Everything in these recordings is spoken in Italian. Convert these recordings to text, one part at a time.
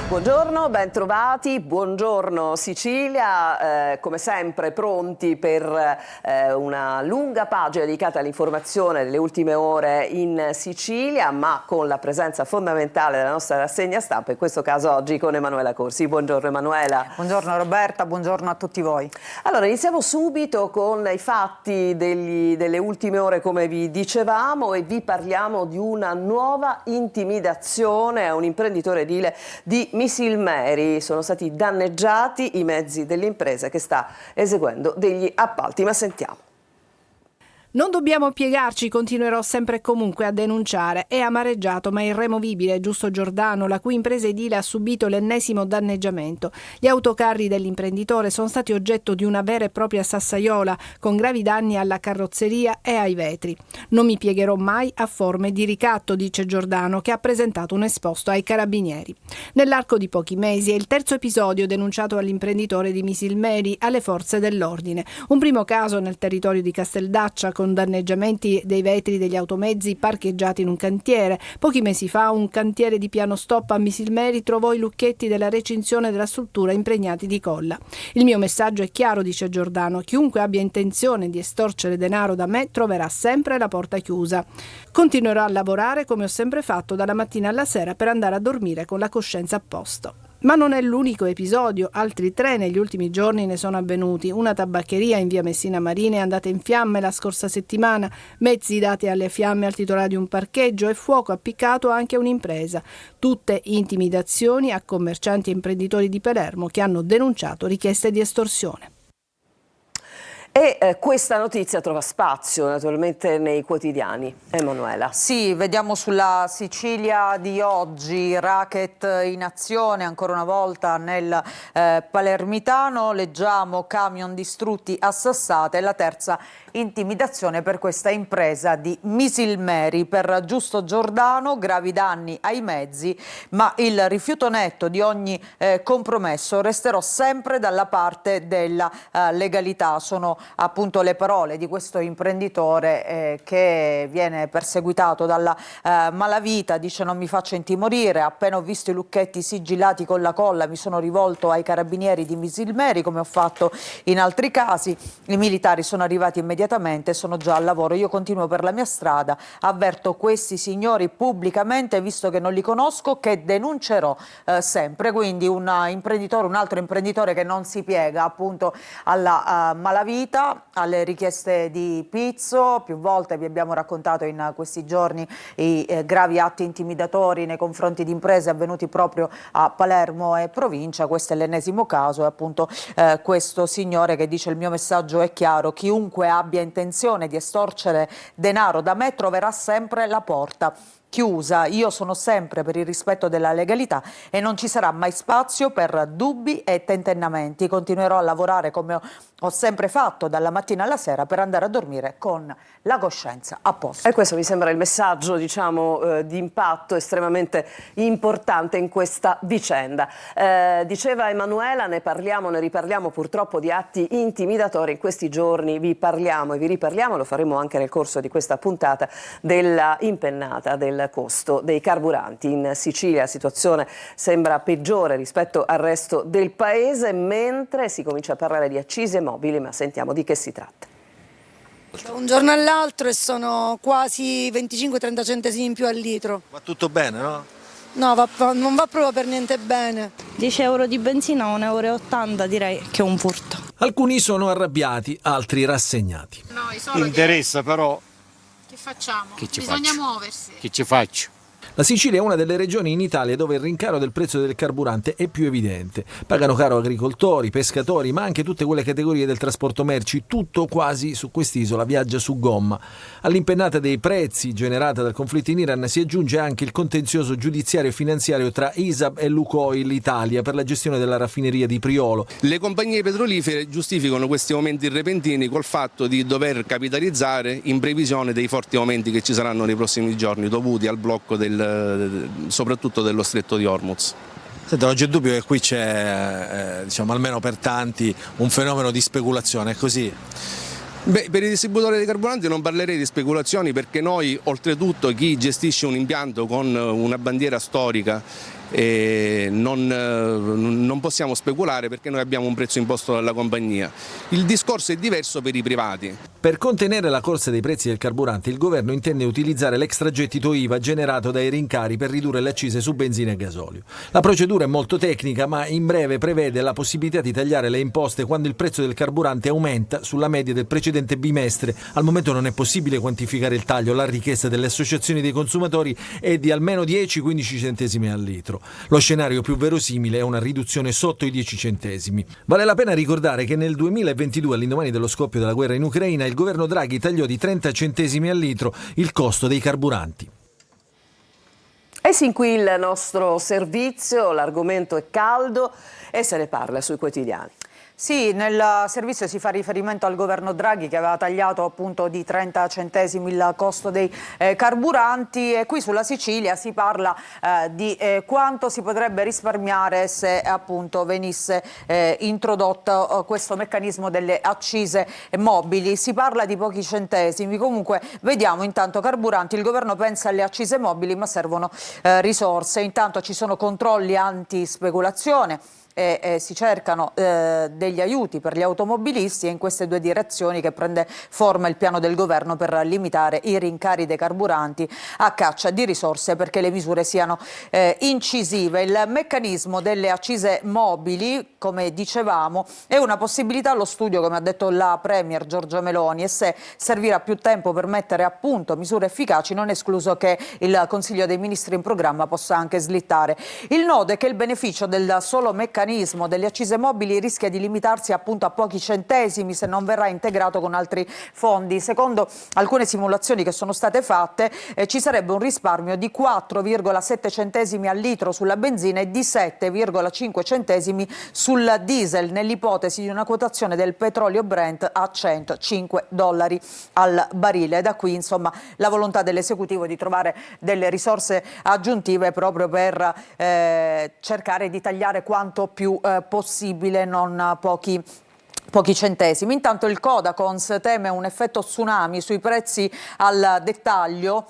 Buongiorno, ben trovati, buongiorno Sicilia, come sempre pronti per una lunga pagina dedicata all'informazione delle ultime ore in Sicilia, ma con la presenza fondamentale della nostra rassegna stampa, in questo caso oggi con Emanuela Corsi. Buongiorno Emanuela. Buongiorno Roberta, buongiorno a tutti voi. Allora, iniziamo subito con i fatti delle ultime ore, come vi dicevamo, e vi parliamo di una nuova intimidazione a un imprenditore edile di Misilmeri. Sono stati danneggiati i mezzi dell'impresa che sta eseguendo degli appalti, ma sentiamo. Non dobbiamo piegarci, continuerò sempre e comunque a denunciare. È amareggiato ma irremovibile Giusto Giordano, la cui impresa edile ha subito l'ennesimo danneggiamento. Gli autocarri dell'imprenditore sono stati oggetto di una vera e propria sassaiola, con gravi danni alla carrozzeria e ai vetri. Non mi piegherò mai a forme di ricatto, dice Giordano, che ha presentato un esposto ai carabinieri. Nell'arco di pochi mesi è il terzo episodio denunciato all'imprenditore di Misilmeri alle forze dell'ordine. Un primo caso nel territorio di Casteldaccia, con danneggiamenti dei vetri degli automezzi parcheggiati in un cantiere. Pochi mesi fa un cantiere di piano stop a Misilmeri trovò i lucchetti della recinzione della struttura impregnati di colla. Il mio messaggio è chiaro, dice Giordano: chiunque abbia intenzione di estorcere denaro da me troverà sempre la porta chiusa. Continuerò a lavorare come ho sempre fatto dalla mattina alla sera per andare a dormire con la coscienza a posto. Ma non è l'unico episodio, altri 3 negli ultimi giorni ne sono avvenuti. Una tabaccheria in via Messina Marina è andata in fiamme la scorsa settimana, mezzi dati alle fiamme al titolare di un parcheggio e fuoco appiccato anche a un'impresa. Tutte intimidazioni a commercianti e imprenditori di Palermo che hanno denunciato richieste di estorsione. E questa notizia trova spazio naturalmente nei quotidiani. Emanuela. Sì, vediamo sulla Sicilia di oggi, racket in azione ancora una volta nel palermitano, leggiamo camion distrutti a Sassate, e la terza intimidazione per questa impresa di Misilmeri. Per Giusto Giordano, gravi danni ai mezzi, ma il rifiuto netto di ogni compromesso, resterò sempre dalla parte della legalità. Sono appunto le parole di questo imprenditore che viene perseguitato dalla malavita. Dice: non mi faccio intimorire, appena ho visto i lucchetti sigillati con la colla mi sono rivolto ai carabinieri di Misilmeri, come ho fatto in altri casi. I militari sono arrivati immediatamente, sono già al lavoro, io continuo per la mia strada, avverto questi signori pubblicamente, visto che non li conosco, che denuncerò sempre. Quindi un altro imprenditore che non si piega appunto alla malavita, alle richieste di pizzo. Più volte vi abbiamo raccontato in questi giorni i gravi atti intimidatori nei confronti di imprese avvenuti proprio a Palermo e provincia. Questo è l'ennesimo caso, e appunto questo signore che dice: il mio messaggio è chiaro, chiunque abbia intenzione di estorcere denaro da me troverà sempre la porta chiusa. Io sono sempre per il rispetto della legalità e non ci sarà mai spazio per dubbi e tentennamenti. Continuerò a lavorare come ho sempre fatto dalla mattina alla sera per andare a dormire con la coscienza a posto. E questo mi sembra il messaggio, diciamo, di impatto estremamente importante in questa vicenda. Diceva Emanuela, ne riparliamo purtroppo di atti intimidatori. In questi giorni vi parliamo e vi riparliamo, lo faremo anche nel corso di questa puntata, della impennata del costo dei carburanti. In Sicilia la situazione sembra peggiore rispetto al resto del paese, mentre si comincia a parlare di accise mobili, ma sentiamo di che si tratta. Da un giorno all'altro e sono quasi 25-30 centesimi in più al litro. Va tutto bene, no? No, non va proprio per niente bene. 10 euro di benzina a 1,80 euro, direi che è un furto. Alcuni sono arrabbiati, altri rassegnati. Interessa però. Che facciamo? Che ci Bisogna faccio? muoversi. Che ci faccio? La Sicilia è una delle regioni in Italia dove il rincaro del prezzo del carburante è più evidente. Pagano caro agricoltori, pescatori, ma anche tutte quelle categorie del trasporto merci. Tutto quasi su quest'isola viaggia su gomma. All'impennata dei prezzi generata dal conflitto in Iran si aggiunge anche il contenzioso giudiziario e finanziario tra ISAB e Lukoil Italia per la gestione della raffineria di Priolo. Le compagnie petrolifere giustificano questi aumenti repentini col fatto di dover capitalizzare in previsione dei forti aumenti che ci saranno nei prossimi giorni dovuti al blocco soprattutto dello stretto di Hormuz. Senta, non c'è dubbio che qui c'è, diciamo, almeno per tanti, un fenomeno di speculazione, è così? Beh, per i distributori dei carburanti non parlerei di speculazioni, perché noi, oltretutto, chi gestisce un impianto con una bandiera storica non possiamo speculare perché noi abbiamo un prezzo imposto dalla compagnia. Il discorso è diverso per i privati. Per contenere la corsa dei prezzi del carburante, il governo intende utilizzare l'extragettito IVA generato dai rincari per ridurre le accise su benzina e gasolio. La procedura è molto tecnica, ma in breve prevede la possibilità di tagliare le imposte quando il prezzo del carburante aumenta sulla media del precedente bimestre. Al momento non è possibile quantificare il taglio, la richiesta delle associazioni dei consumatori è di almeno 10-15 centesimi al litro. Lo scenario più verosimile è una riduzione sotto i 10 centesimi. Vale la pena ricordare che nel 2022, all'indomani dello scoppio della guerra in Ucraina, il governo Draghi tagliò di 30 centesimi al litro il costo dei carburanti. E sin qui il nostro servizio, l'argomento è caldo e se ne parla sui quotidiani. Sì, nel servizio si fa riferimento al governo Draghi che aveva tagliato appunto di 30 centesimi il costo dei carburanti, e qui sulla Sicilia si parla di quanto si potrebbe risparmiare se appunto venisse introdotto questo meccanismo delle accise mobili. Si parla di pochi centesimi. Comunque vediamo intanto carburanti, il governo pensa alle accise mobili ma servono risorse. Intanto ci sono controlli anti-speculazione e si cercano degli aiuti per gli automobilisti, e in queste due direzioni che prende forma il piano del governo per limitare i rincari dei carburanti a caccia di risorse perché le misure siano incisive. Il meccanismo delle accise mobili, come dicevamo, è una possibilità allo studio, come ha detto la Premier Giorgia Meloni, e se servirà più tempo per mettere a punto misure efficaci non è escluso che il Consiglio dei Ministri in programma possa anche slittare. Il nodo è che il beneficio del solo meccanismo delle accise mobili rischia di limitarsi appunto a pochi centesimi se non verrà integrato con altri fondi. Secondo alcune simulazioni che sono state fatte ci sarebbe un risparmio di 4,7 centesimi al litro sulla benzina e di 7,5 centesimi sul diesel, nell'ipotesi di una quotazione del petrolio Brent a $105 al barile. Da qui insomma la volontà dell'esecutivo di trovare delle risorse aggiuntive proprio per cercare di tagliare quanto più possibile, non pochi centesimi. Intanto il Codacons teme un effetto tsunami sui prezzi al dettaglio,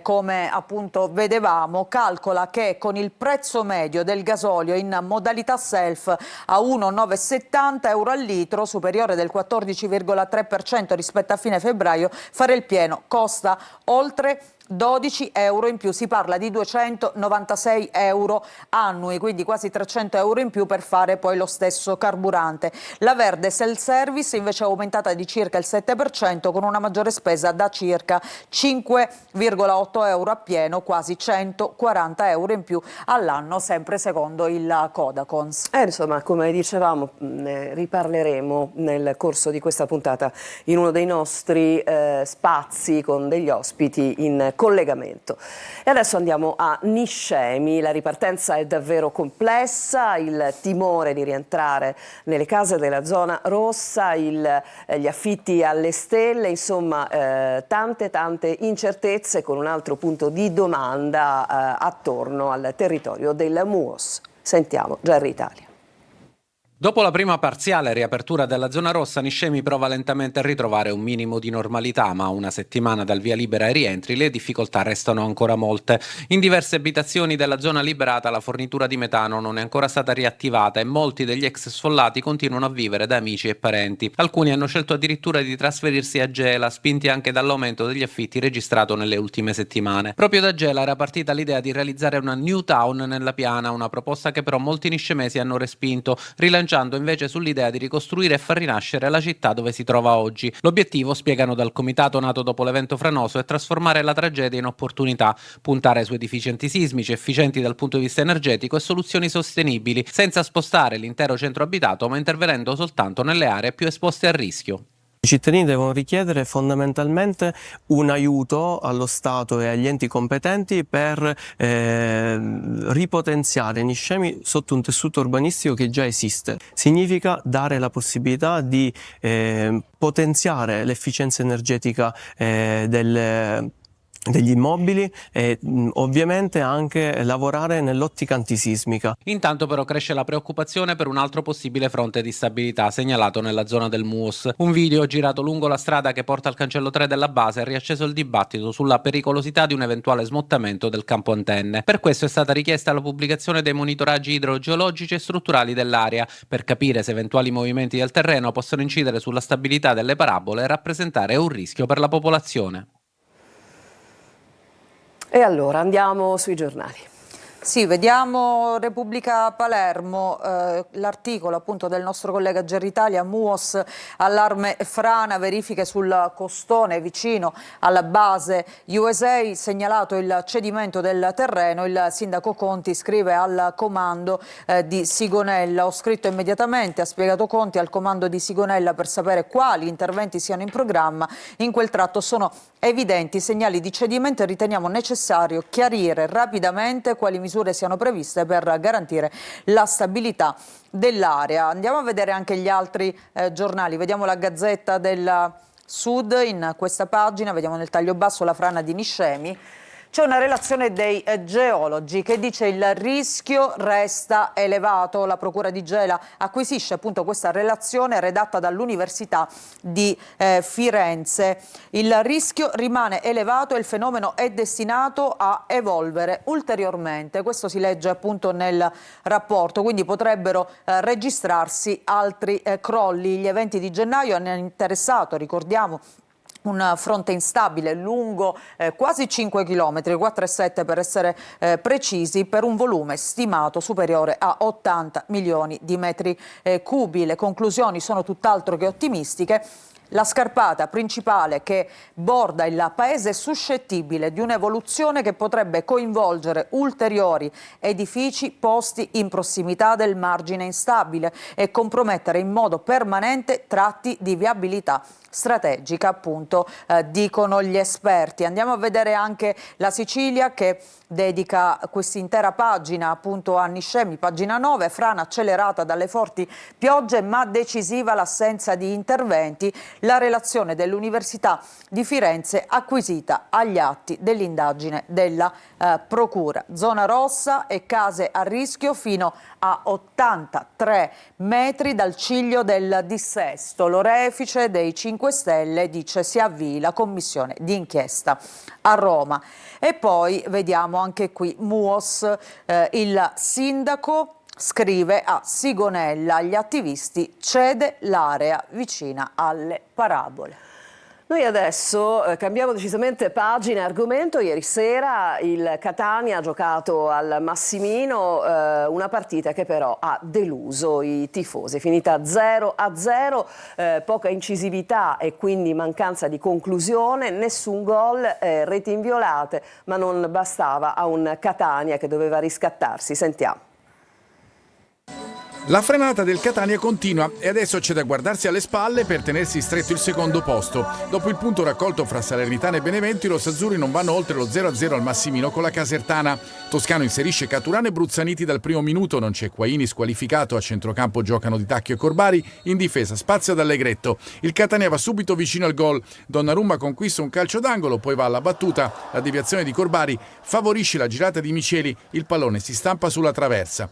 come appunto vedevamo, calcola che con il prezzo medio del gasolio in modalità self a 1,970 euro al litro, superiore del 14,3% rispetto a fine febbraio, fare il pieno costa oltre 12 euro in più, si parla di 296 euro annui, quindi quasi 300 euro in più per fare poi lo stesso carburante. La Verde self-service invece è aumentata di circa il 7% con una maggiore spesa da circa 5,8 euro a pieno, quasi 140 euro in più all'anno, sempre secondo il Codacons. Insomma, come dicevamo, ne riparleremo nel corso di questa puntata in uno dei nostri spazi con degli ospiti in collegamento. E adesso andiamo a Niscemi. La ripartenza è davvero complessa, il timore di rientrare nelle case della zona rossa, gli affitti alle stelle, insomma tante incertezze, con un altro punto di domanda attorno al territorio del MUOS. Sentiamo Gerry Italia. Dopo la prima parziale riapertura della zona rossa, Niscemi prova lentamente a ritrovare un minimo di normalità, ma a una settimana dal via libera ai rientri le difficoltà restano ancora molte. In diverse abitazioni della zona liberata la fornitura di metano non è ancora stata riattivata e molti degli ex sfollati continuano a vivere da amici e parenti. Alcuni hanno scelto addirittura di trasferirsi a Gela, spinti anche dall'aumento degli affitti registrato nelle ultime settimane. Proprio da Gela era partita l'idea di realizzare una new town nella piana, una proposta che però molti niscemesi hanno respinto, rilanciando invece sull'idea di ricostruire e far rinascere la città dove si trova oggi. L'obiettivo, spiegano dal comitato nato dopo l'evento franoso, è trasformare la tragedia in opportunità, puntare su edifici antisismici, efficienti dal punto di vista energetico e soluzioni sostenibili, senza spostare l'intero centro abitato, ma intervenendo soltanto nelle aree più esposte a rischio. I cittadini devono richiedere fondamentalmente un aiuto allo Stato e agli enti competenti per ripotenziare Niscemi sotto un tessuto urbanistico che già esiste. Significa dare la possibilità di potenziare l'efficienza energetica degli immobili e ovviamente anche lavorare nell'ottica antisismica. Intanto però cresce la preoccupazione per un altro possibile fronte di stabilità segnalato nella zona del MUOS. Un video girato lungo la strada che porta al cancello 3 della base ha riacceso il dibattito sulla pericolosità di un eventuale smottamento del campo antenne. Per questo è stata richiesta la pubblicazione dei monitoraggi idrogeologici e strutturali dell'area per capire se eventuali movimenti del terreno possono incidere sulla stabilità delle parabole e rappresentare un rischio per la popolazione. E allora andiamo sui giornali. Sì, vediamo Repubblica Palermo, l'articolo appunto del nostro collega Geritalia, MUOS, allarme frana, verifiche sul costone vicino alla base USA, segnalato il cedimento del terreno, il sindaco Conti scrive al comando di Sigonella, ho scritto immediatamente, ha spiegato Conti al comando di Sigonella per sapere quali interventi siano in programma, in quel tratto sono evidenti segnali di cedimento e riteniamo necessario chiarire rapidamente quali misure siano previste per garantire la stabilità dell'area. Andiamo a vedere anche gli altri giornali, vediamo la Gazzetta del Sud in questa pagina, vediamo nel taglio basso la frana di Niscemi. C'è una relazione dei geologi che dice il rischio resta elevato. La Procura di Gela acquisisce appunto questa relazione redatta dall'Università di Firenze. Il rischio rimane elevato e il fenomeno è destinato a evolvere ulteriormente. Questo si legge appunto nel rapporto, quindi potrebbero registrarsi altri crolli. Gli eventi di gennaio hanno interessato, ricordiamo, un fronte instabile lungo quasi 5 km, 4,7 per essere precisi, per un volume stimato superiore a 80 milioni di metri cubi. Le conclusioni sono tutt'altro che ottimistiche. La scarpata principale che borda il paese è suscettibile di un'evoluzione che potrebbe coinvolgere ulteriori edifici posti in prossimità del margine instabile e compromettere in modo permanente tratti di viabilità strategica, appunto, dicono gli esperti. Andiamo a vedere anche la Sicilia che dedica quest'intera pagina appunto a Niscemi, pagina 9, frana accelerata dalle forti piogge ma decisiva l'assenza di interventi, la relazione dell'Università di Firenze acquisita agli atti dell'indagine della Procura. Zona rossa e case a rischio fino a 83 metri dal ciglio del dissesto. L'orefice dei 5 Stelle dice si avvii la commissione di inchiesta a Roma. E poi vediamo anche qui MUOS, il sindaco scrive a Sigonella, agli attivisti cede l'area vicina alle parabole. Noi adesso cambiamo decisamente pagina e argomento. Ieri sera il Catania ha giocato al Massimino una partita che però ha deluso i tifosi, finita 0-0, poca incisività e quindi mancanza di conclusione, nessun gol, reti inviolate, ma non bastava a un Catania che doveva riscattarsi. Sentiamo. La frenata del Catania continua e adesso c'è da guardarsi alle spalle per tenersi stretto il secondo posto. Dopo il punto raccolto fra Salernitana e Benevento, i rossazzurri non vanno oltre lo 0-0 al Massimino con la Casertana. Toscano inserisce Caturano e Bruzzaniti dal primo minuto, non c'è Quaini squalificato, a centrocampo giocano Di Tacchio e Corbari, in difesa spazio ad Allegretto. Il Catania va subito vicino al gol, Donnarumma conquista un calcio d'angolo, poi va alla battuta, la deviazione di Corbari favorisce la girata di Miceli, il pallone si stampa sulla traversa.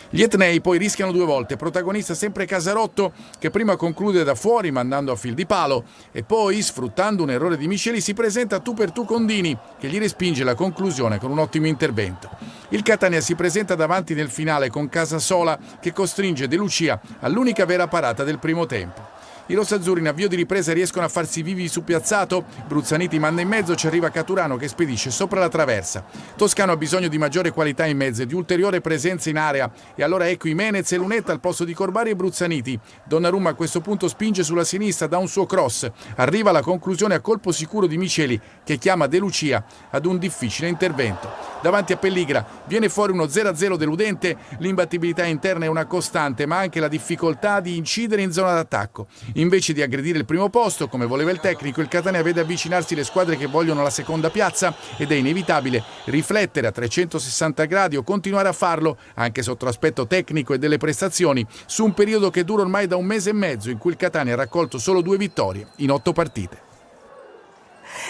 Gli etnei poi rischiano 2 volte, protagonista sempre Casarotto che prima conclude da fuori mandando a fil di palo e poi, sfruttando un errore di Miceli, si presenta tu per tu con Dini che gli respinge la conclusione con un ottimo intervento. Il Catania si presenta davanti nel finale con Casasola che costringe De Lucia all'unica vera parata del primo tempo. I rossazzurri in avvio di ripresa riescono a farsi vivi su Piazzato, Bruzzaniti manda in mezzo, ci arriva Caturano che spedisce sopra la traversa. Toscano ha bisogno di maggiore qualità in mezzo e di ulteriore presenza in area e allora ecco Imenez e Lunetta al posto di Corbari e Bruzzaniti. Donnarumma a questo punto spinge sulla sinistra da un suo cross, arriva alla conclusione a colpo sicuro di Miceli che chiama De Lucia ad un difficile intervento. Davanti a Pelligra viene fuori uno 0-0 deludente, l'imbattibilità interna è una costante ma anche la difficoltà di incidere in zona d'attacco. Invece di aggredire il primo posto, come voleva il tecnico, il Catania vede avvicinarsi le squadre che vogliono la seconda piazza ed è inevitabile riflettere a 360 gradi o continuare a farlo, anche sotto l'aspetto tecnico e delle prestazioni, su un periodo che dura ormai da 1 mese e mezzo in cui il Catania ha raccolto solo 2 vittorie in 8 partite.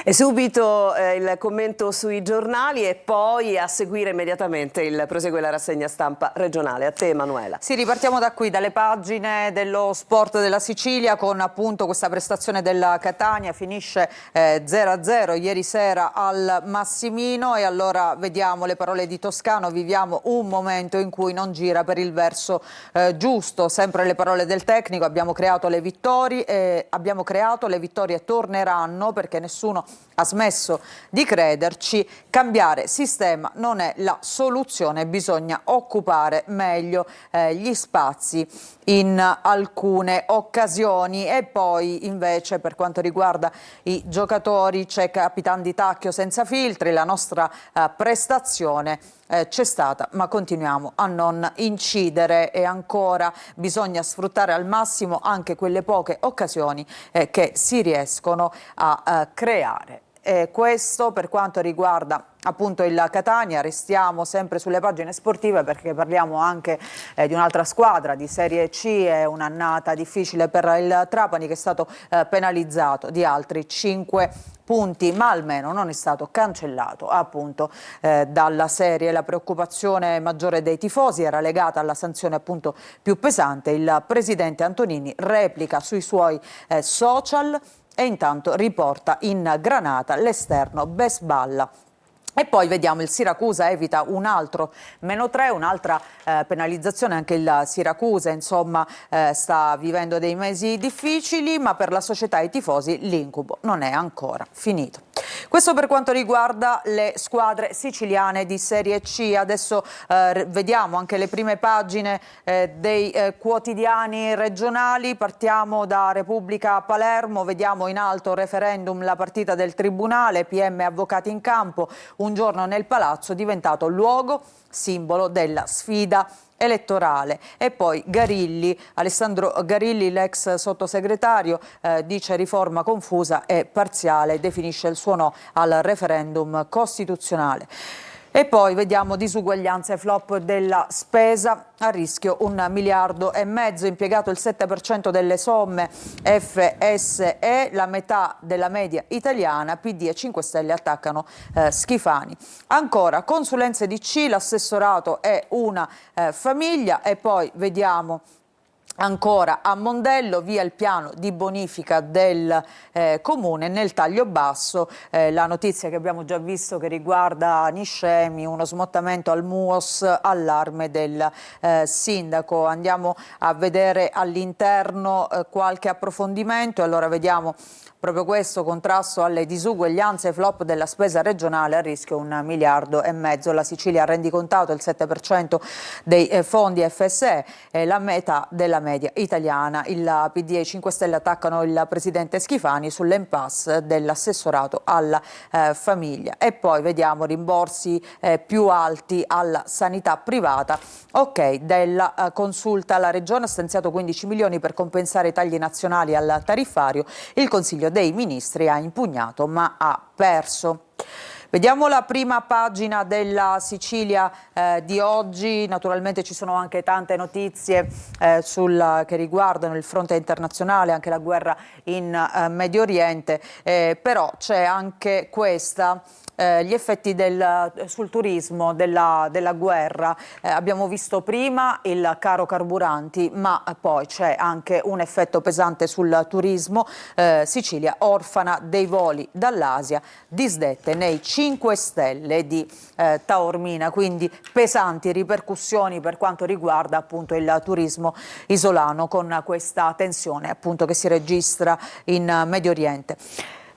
E subito il commento sui giornali e poi a seguire immediatamente il prosegue la rassegna stampa regionale. A te Emanuela. Sì, ripartiamo da qui, dalle pagine dello sport della Sicilia con appunto questa prestazione della Catania, finisce 0-0 ieri sera al Massimino e allora vediamo le parole di Toscano, viviamo un momento in cui non gira per il verso giusto, sempre le parole del tecnico, abbiamo creato le vittorie, torneranno perché nessuno ha smesso di crederci, cambiare sistema non è la soluzione, bisogna occupare meglio gli spazi in alcune occasioni. E poi invece per quanto riguarda i giocatori c'è Capitan Di Tacchio senza filtri, la nostra prestazione c'è stata ma continuiamo a non incidere e ancora bisogna sfruttare al massimo anche quelle poche occasioni che si riescono a creare. Questo per quanto riguarda appunto il Catania. Restiamo sempre sulle pagine sportive perché parliamo anche di un'altra squadra di Serie C, è un'annata difficile per il Trapani che è stato penalizzato di altri 5 punti, ma almeno non è stato cancellato appunto dalla serie. La preoccupazione maggiore dei tifosi era legata alla sanzione appunto più pesante. Il presidente Antonini replica sui suoi social e intanto riporta in granata l'esterno Besballa. E poi vediamo il Siracusa evita un altro -3, un'altra penalizzazione, anche il Siracusa insomma sta vivendo dei mesi difficili, ma per la società e i tifosi l'incubo non è ancora finito. Questo per quanto riguarda le squadre siciliane di Serie C. Adesso vediamo anche le prime pagine dei quotidiani regionali. Partiamo da Repubblica Palermo, vediamo in alto referendum, la partita del Tribunale, PM avvocati in campo, un giorno nel palazzo diventato luogo simbolo della sfida elettorale. E poi Garilli, Alessandro Garilli, l'ex sottosegretario, dice riforma confusa e parziale, definisce il suo no al referendum costituzionale. E poi vediamo disuguaglianza e flop della spesa, a rischio 1,5 miliardi, impiegato il 7% delle somme FSE, la metà della media italiana, PD e 5 Stelle attaccano Schifani. Ancora consulenze DC, l'assessorato è una famiglia. E poi vediamo ancora a Mondello, via il piano di bonifica del comune nel taglio basso, la notizia che abbiamo già visto che riguarda Niscemi, uno smottamento al MUOS, allarme del sindaco. Andiamo a vedere all'interno qualche approfondimento. Allora vediamo proprio questo contrasto alle disuguaglianze e flop della spesa regionale, a rischio 1,5 miliardi. La Sicilia ha rendicontato il 7% dei fondi FSE, la metà della media italiana. Il PD e i 5 Stelle attaccano il presidente Schifani sull'impasse dell'assessorato alla famiglia. E poi vediamo rimborsi più alti alla sanità privata. Ok, della consulta, la Regione ha stanziato 15 milioni per compensare i tagli nazionali al tariffario. Il Consiglio dei Ministri ha impugnato ma ha perso. Vediamo la prima pagina della Sicilia di oggi. Naturalmente ci sono anche tante notizie che riguardano il fronte internazionale, anche la guerra in Medio Oriente, però c'è anche questa. Gli effetti sul turismo della guerra. Abbiamo visto prima il caro carburanti, ma poi c'è anche un effetto pesante sul turismo. Sicilia orfana dei voli dall'Asia, disdette nei 5 Stelle di Taormina, quindi pesanti ripercussioni per quanto riguarda appunto il turismo isolano, con questa tensione appunto che si registra in Medio Oriente.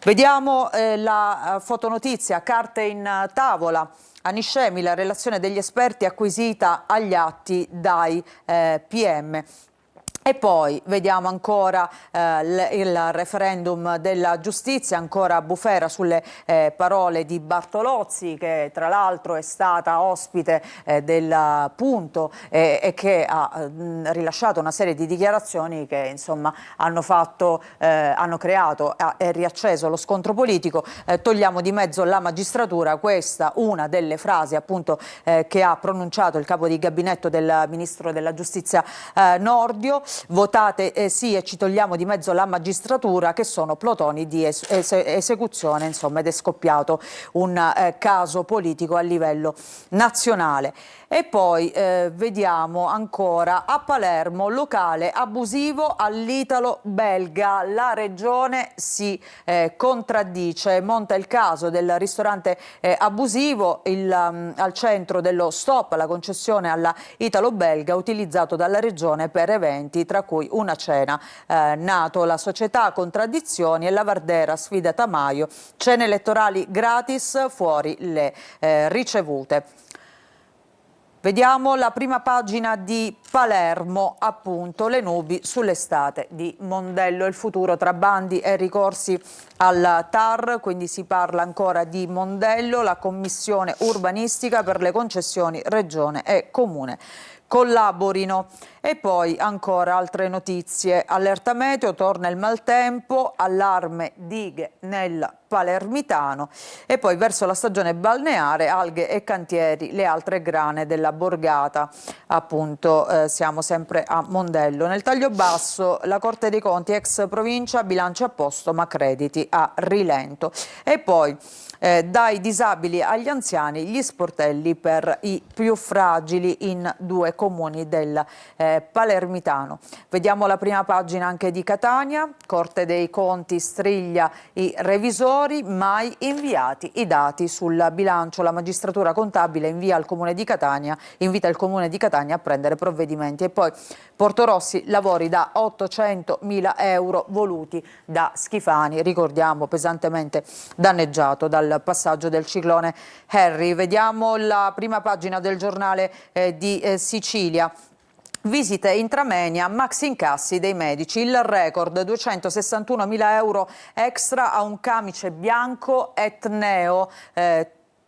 Vediamo la fotonotizia, carte in tavola. A Niscemi la relazione degli esperti acquisita agli atti dai PM. E poi vediamo ancora il referendum della giustizia, ancora bufera sulle parole di Bartolozzi, che tra l'altro è stata ospite del Punto e che ha rilasciato una serie di dichiarazioni che insomma hanno creato e riacceso lo scontro politico. Togliamo di mezzo la magistratura, questa una delle frasi appunto che ha pronunciato il capo di gabinetto del ministro della giustizia Nordio. votate sì e ci togliamo di mezzo la magistratura, che sono plotoni di esecuzione, insomma, ed è scoppiato un caso politico a livello nazionale. E poi vediamo ancora a Palermo, locale abusivo all'italo-belga. La regione si contraddice, monta il caso del ristorante abusivo al centro dello stop, la concessione alla italo-belga utilizzato dalla regione per eventi, tra cui una cena. Nato la società Contraddizioni e la Vardera sfida Tamaio, cene elettorali gratis, fuori le ricevute. Vediamo la prima pagina di Palermo, appunto, le nubi sull'estate di Mondello, il futuro tra bandi e ricorsi al TAR, quindi si parla ancora di Mondello, la commissione urbanistica per le concessioni regione e comune collaborino. E poi ancora altre notizie, allerta meteo, torna il maltempo, allarme dighe nel Palermitano e poi verso la stagione balneare, alghe e cantieri, le altre grane della borgata, appunto siamo sempre a Mondello. Nel taglio basso la Corte dei Conti, ex provincia, bilancio a posto ma crediti a rilento. E poi dai disabili agli anziani, gli sportelli per i più fragili in 2 comuni del Palermitano. Vediamo la prima pagina anche di Catania, Corte dei Conti striglia i revisori, mai inviati i dati sul bilancio. La magistratura contabile invita il Comune di Catania a prendere provvedimenti. E poi Portorossi, lavori da 800.000 euro voluti da Schifani, ricordiamo pesantemente danneggiato dal passaggio del ciclone Harry. Vediamo la prima pagina del giornale di Sicilia. Visite intramenia, maxi incassi dei medici, il record 261.000 euro extra a un camice bianco etneo,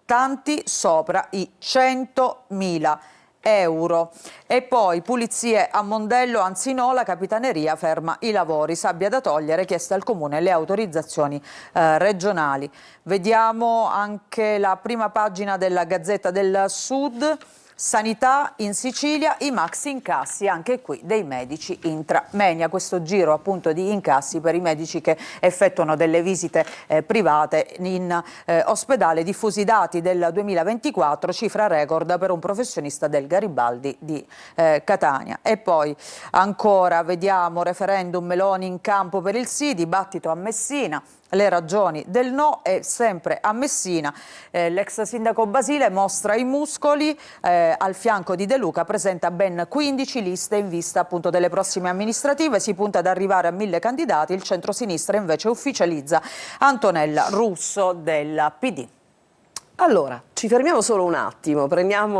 tanti sopra i 100.000 euro. E poi pulizie a Mondello, anzi no, la capitaneria ferma i lavori, sabbia da togliere, chieste al comune le autorizzazioni regionali. Vediamo anche la prima pagina della Gazzetta del Sud. Sanità in Sicilia, i maxi incassi anche qui dei medici intramenia, questo giro appunto di incassi per i medici che effettuano delle visite private in ospedale. Diffusi dati del 2024, cifra record per un professionista del Garibaldi di Catania. E poi ancora vediamo referendum, Meloni in campo per il sì, dibattito a Messina. Le ragioni del no, e sempre a Messina l'ex sindaco Basile mostra i muscoli, al fianco di De Luca presenta ben 15 liste in vista appunto delle prossime amministrative, si punta ad arrivare a 1000 candidati, il centrosinistra invece ufficializza Antonella Russo del PD. Allora, ci fermiamo solo un attimo,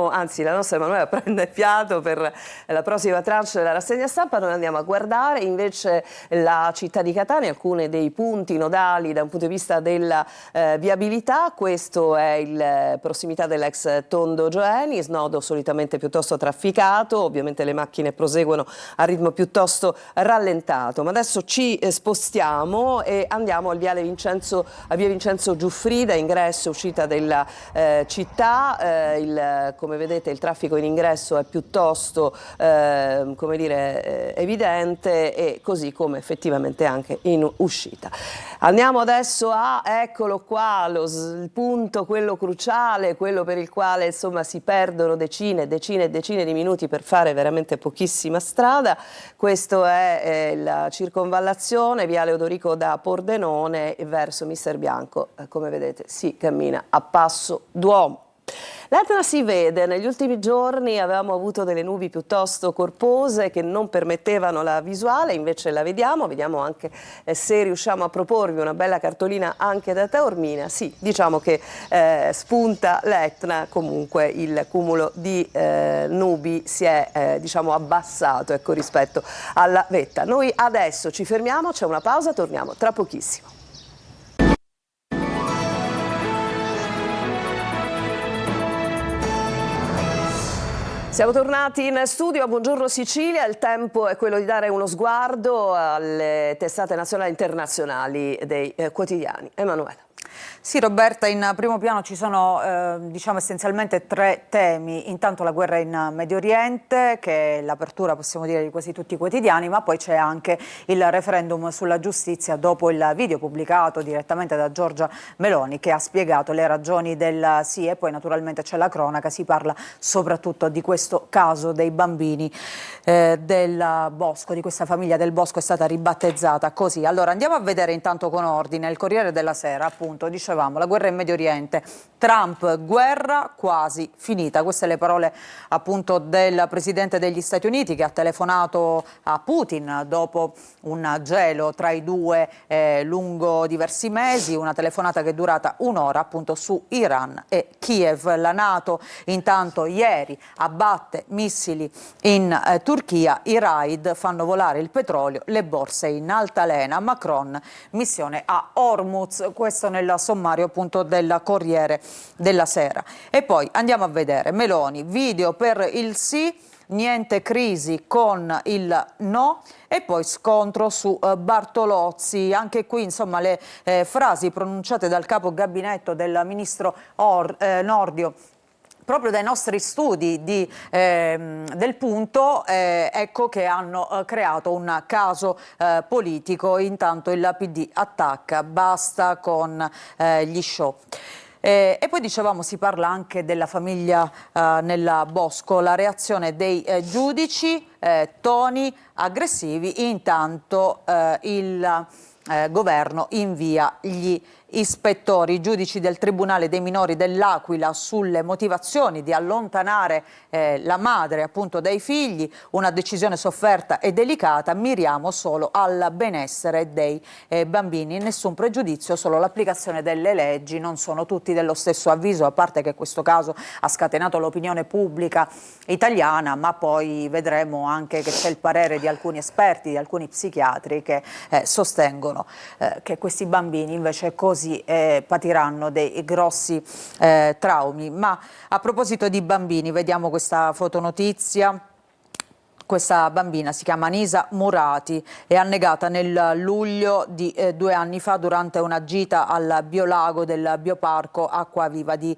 anzi la nostra Emanuela prende fiato per la prossima tranche della rassegna stampa, noi andiamo a guardare invece la città di Catania, alcuni dei punti nodali da un punto di vista della viabilità. Questo è il prossimità dell'ex Tondo Gioeni, snodo solitamente piuttosto trafficato, ovviamente le macchine proseguono a ritmo piuttosto rallentato, ma adesso ci spostiamo e andiamo a via Vincenzo Giuffrida, ingresso e uscita della città. Come vedete il traffico in ingresso è piuttosto evidente, e così come effettivamente anche in uscita. Andiamo adesso eccolo qua, il punto, quello cruciale, quello per il quale insomma si perdono decine e decine di minuti per fare veramente pochissima strada. Questo è la circonvallazione, viale Odorico da Pordenone verso Mister Bianco. Come vedete si cammina a passo d'uomo. L'Etna si vede, negli ultimi giorni avevamo avuto delle nubi piuttosto corpose che non permettevano la visuale, invece la vediamo anche se riusciamo a proporvi una bella cartolina anche da Taormina. Sì, diciamo che spunta l'Etna, comunque il cumulo di nubi si è abbassato rispetto alla vetta. Noi adesso ci fermiamo, c'è una pausa, torniamo tra pochissimo. Siamo tornati in studio a Buongiorno Sicilia, il tempo è quello di dare uno sguardo alle testate nazionali e internazionali dei quotidiani. Emanuela. Sì, Roberta, in primo piano ci sono diciamo essenzialmente 3 temi. Intanto la guerra in Medio Oriente, che è l'apertura, possiamo dire, di quasi tutti i quotidiani, ma poi c'è anche il referendum sulla giustizia dopo il video pubblicato direttamente da Giorgia Meloni, che ha spiegato le ragioni del sì, e poi naturalmente c'è la cronaca, si parla soprattutto di questo caso dei bambini del Bosco, di questa famiglia del Bosco, è stata ribattezzata così. Allora andiamo a vedere intanto con ordine il Corriere della Sera, appunto, dicevamo, la guerra in Medio Oriente, Trump, guerra quasi finita. Queste le parole appunto del Presidente degli Stati Uniti, che ha telefonato a Putin dopo un gelo tra i due lungo diversi mesi, una telefonata che è durata un'ora appunto su Iran e Kiev. La NATO intanto ieri abbatte missili in Turchia, i raid fanno volare il petrolio, le borse in altalena, Macron, missione a Hormuz, questo nel sommario appunto del Corriere della Sera. E poi andiamo a vedere Meloni, video per il sì, niente crisi con il no, e poi scontro su Bartolozzi. Anche qui insomma le frasi pronunciate dal capo gabinetto del ministro Nordio proprio dai nostri studi del Punto, ecco che hanno creato un caso politico. Intanto il PD attacca, basta con gli show. E poi dicevamo, si parla anche della famiglia nel Bosco, la reazione dei giudici, toni aggressivi. Intanto il governo invia gli ispettori, i giudici del Tribunale dei minori dell'Aquila sulle motivazioni di allontanare la madre appunto dai figli, una decisione sofferta e delicata, miriamo solo al benessere dei bambini, nessun pregiudizio, solo l'applicazione delle leggi, non sono tutti dello stesso avviso, a parte che questo caso ha scatenato l'opinione pubblica italiana, ma poi vedremo anche che c'è il parere di alcuni esperti, di alcuni psichiatri che sostengono che questi bambini invece così patiranno dei grossi traumi. Ma a proposito di bambini, vediamo questa fotonotizia. Questa bambina si chiama Nisa Murati, è annegata nel luglio di 2 anni fa durante una gita al biolago del bioparco Acquaviva di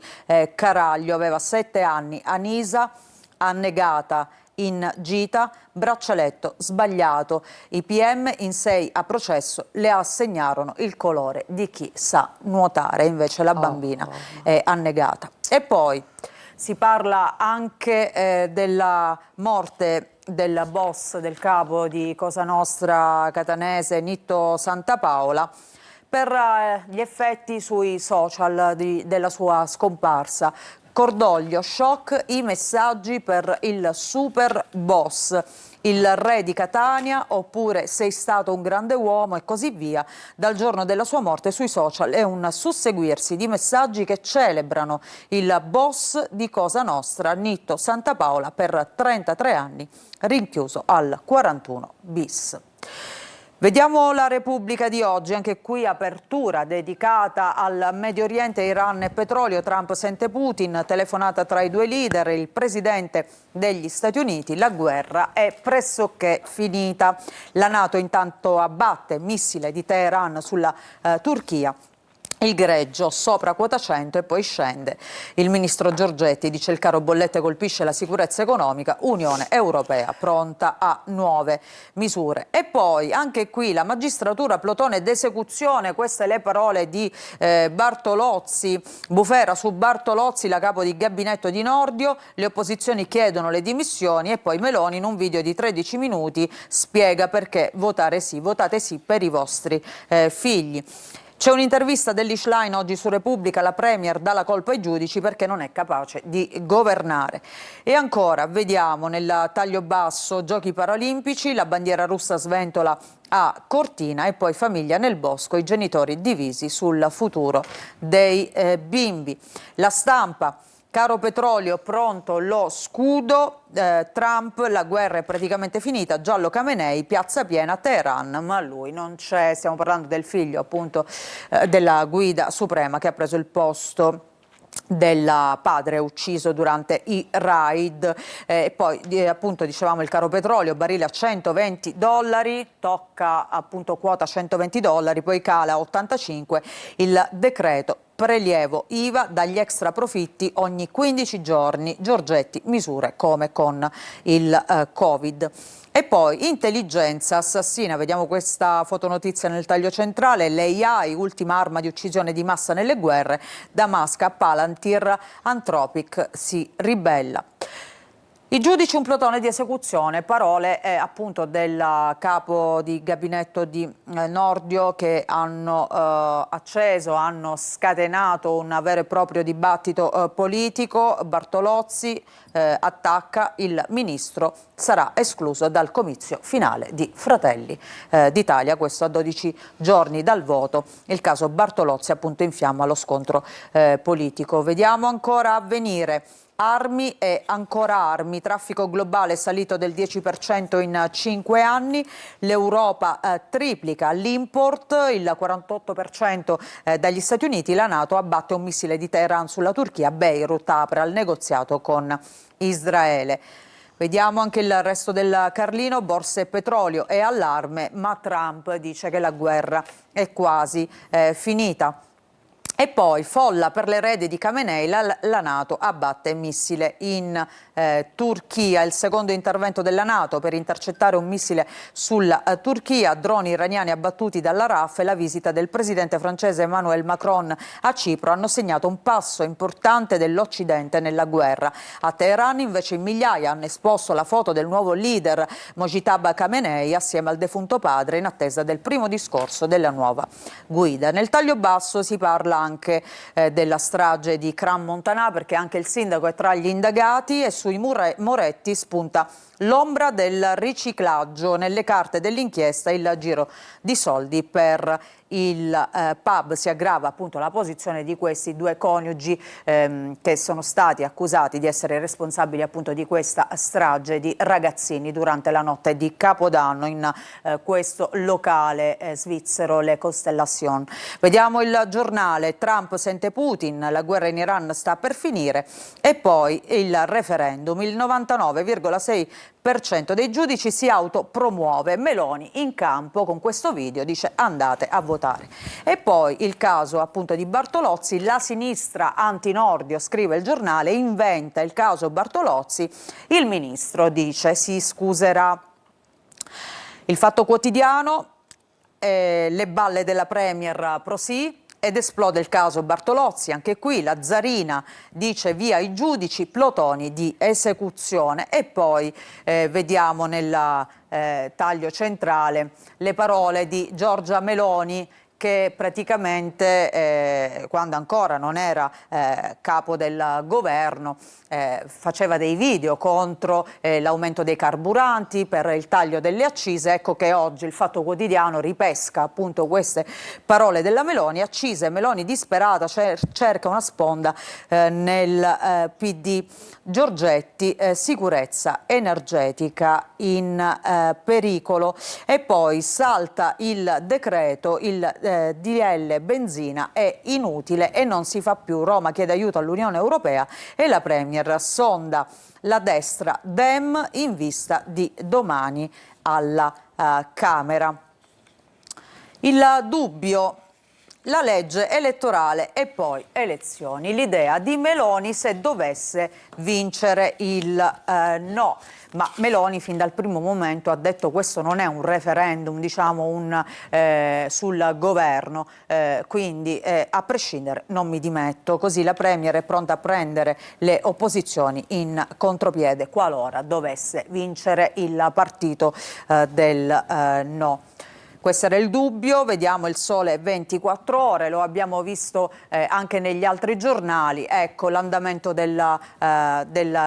Caraglio. Aveva 7 anni. Anisa, annegata in gita, braccialetto sbagliato. I PM in 6 a processo le assegnarono il colore di chi sa nuotare, invece la bambina è annegata. E poi si parla anche della morte del boss, del capo di Cosa Nostra catanese Nitto Santapaola, per gli effetti sui social della sua scomparsa. Cordoglio, shock, i messaggi per il super boss, il re di Catania, oppure sei stato un grande uomo e così via. Dal giorno della sua morte sui social è un susseguirsi di messaggi che celebrano il boss di Cosa Nostra, Nitto Santapaola, per 33 anni, rinchiuso al 41 bis. Vediamo la Repubblica di oggi, anche qui apertura dedicata al Medio Oriente, Iran e petrolio. Trump sente Putin, telefonata tra i due leader, il presidente degli Stati Uniti, la guerra è pressoché finita. La NATO intanto abbatte missile di Teheran sulla Turchia. Il greggio sopra quota 100 e poi scende. Il ministro Giorgetti dice il caro bollette colpisce la sicurezza economica, Unione Europea pronta a nuove misure. E poi anche qui la magistratura, plotone d'esecuzione, queste le parole di Bartolozzi, bufera su Bartolozzi, la capo di gabinetto di Nordio, le opposizioni chiedono le dimissioni e poi Meloni in un video di 13 minuti spiega perché votate sì per i vostri figli. C'è un'intervista dell'Ishline oggi su Repubblica, la Premier dà la colpa ai giudici perché non è capace di governare. E ancora, vediamo nel taglio basso, Giochi Paralimpici, la bandiera russa sventola a Cortina e poi famiglia nel bosco, i genitori divisi sul futuro dei bimbi. La Stampa. Caro petrolio, pronto lo scudo, Trump, la guerra è praticamente finita, Giallo Khamenei, piazza piena, Teheran, ma lui non c'è, stiamo parlando del figlio appunto della guida suprema che ha preso il posto del padre ucciso durante i raid. Poi appunto dicevamo il caro petrolio, barile a $120, tocca appunto quota $120, poi cala a 85, il decreto prelievo IVA dagli extra profitti ogni 15 giorni, Giorgetti misure come con il Covid. E poi intelligenza assassina, vediamo questa fotonotizia nel taglio centrale, l'AI, ultima arma di uccisione di massa nelle guerre, Damasca, Palantir, Anthropic si ribella. I giudici un plotone di esecuzione, parole appunto del capo di gabinetto di Nordio che hanno hanno scatenato un vero e proprio dibattito politico. Bartolozzi attacca il ministro, sarà escluso dal comizio finale di Fratelli d'Italia, questo a 12 giorni dal voto. Il caso Bartolozzi appunto infiamma lo scontro politico. Vediamo ancora Avvenire. Armi e ancora armi, traffico globale salito del 10% in 5 anni, l'Europa triplica l'import, il 48% dagli Stati Uniti, la NATO abbatte un missile di Teheran sulla Turchia, Beirut apre al negoziato con Israele. Vediamo anche il resto del Carlino, borse e petrolio e allarme, ma Trump dice che la guerra è quasi finita. E poi folla per l'erede di Khamenei, la NATO abbatte missile in Turchia, il secondo intervento della NATO per intercettare un missile sulla Turchia, droni iraniani abbattuti dalla RAF e la visita del presidente francese Emmanuel Macron a Cipro hanno segnato un passo importante dell'Occidente nella guerra. A Teheran invece in migliaia hanno esposto la foto del nuovo leader Mojtaba Khamenei assieme al defunto padre in attesa del primo discorso della nuova guida. Nel taglio basso si parla anche della strage di Kram Montanà, perché anche il sindaco è tra gli indagati e sui Moretti spunta l'ombra del riciclaggio. Nelle carte dell'inchiesta il giro di soldi per il pub. Si aggrava appunto la posizione di questi due coniugi che sono stati accusati di essere responsabili appunto di questa strage di ragazzini durante la notte di Capodanno in questo locale svizzero Le Constellation. Vediamo il giornale, Trump sente Putin, la guerra in Iran sta per finire e poi il referendum, il 99,6% dei giudici si autopromuove, Meloni in campo con questo video dice andate a votare. E poi il caso appunto di Bartolozzi, la sinistra anti-Nordio, scrive il giornale, inventa il caso Bartolozzi, il ministro dice si scuserà. Il Fatto Quotidiano, le balle della Premier pro sì, ed esplode il caso Bartolozzi, anche qui la Zarina dice via i giudici, plotoni di esecuzione. E poi vediamo nel taglio centrale le parole di Giorgia Meloni che praticamente quando ancora non era capo del governo faceva dei video contro l'aumento dei carburanti, per il taglio delle accise. Ecco che oggi il Fatto Quotidiano ripesca appunto queste parole della Meloni, accise, Meloni disperata, cerca una sponda nel PD. Giorgetti, sicurezza energetica in pericolo. E poi salta il decreto, il DL benzina è inutile e non si fa più. Roma chiede aiuto all'Unione Europea e la Premier sonda la destra Dem in vista di domani alla Camera. Il dubbio, la legge elettorale e poi elezioni, l'idea di Meloni se dovesse vincere il no. Ma Meloni fin dal primo momento ha detto questo non è un referendum, diciamo sul governo, quindi a prescindere non mi dimetto. Così la Premier è pronta a prendere le opposizioni in contropiede qualora dovesse vincere il partito del no. Questo era il dubbio. Vediamo il Sole 24 Ore, lo abbiamo visto anche negli altri giornali. Ecco l'andamento del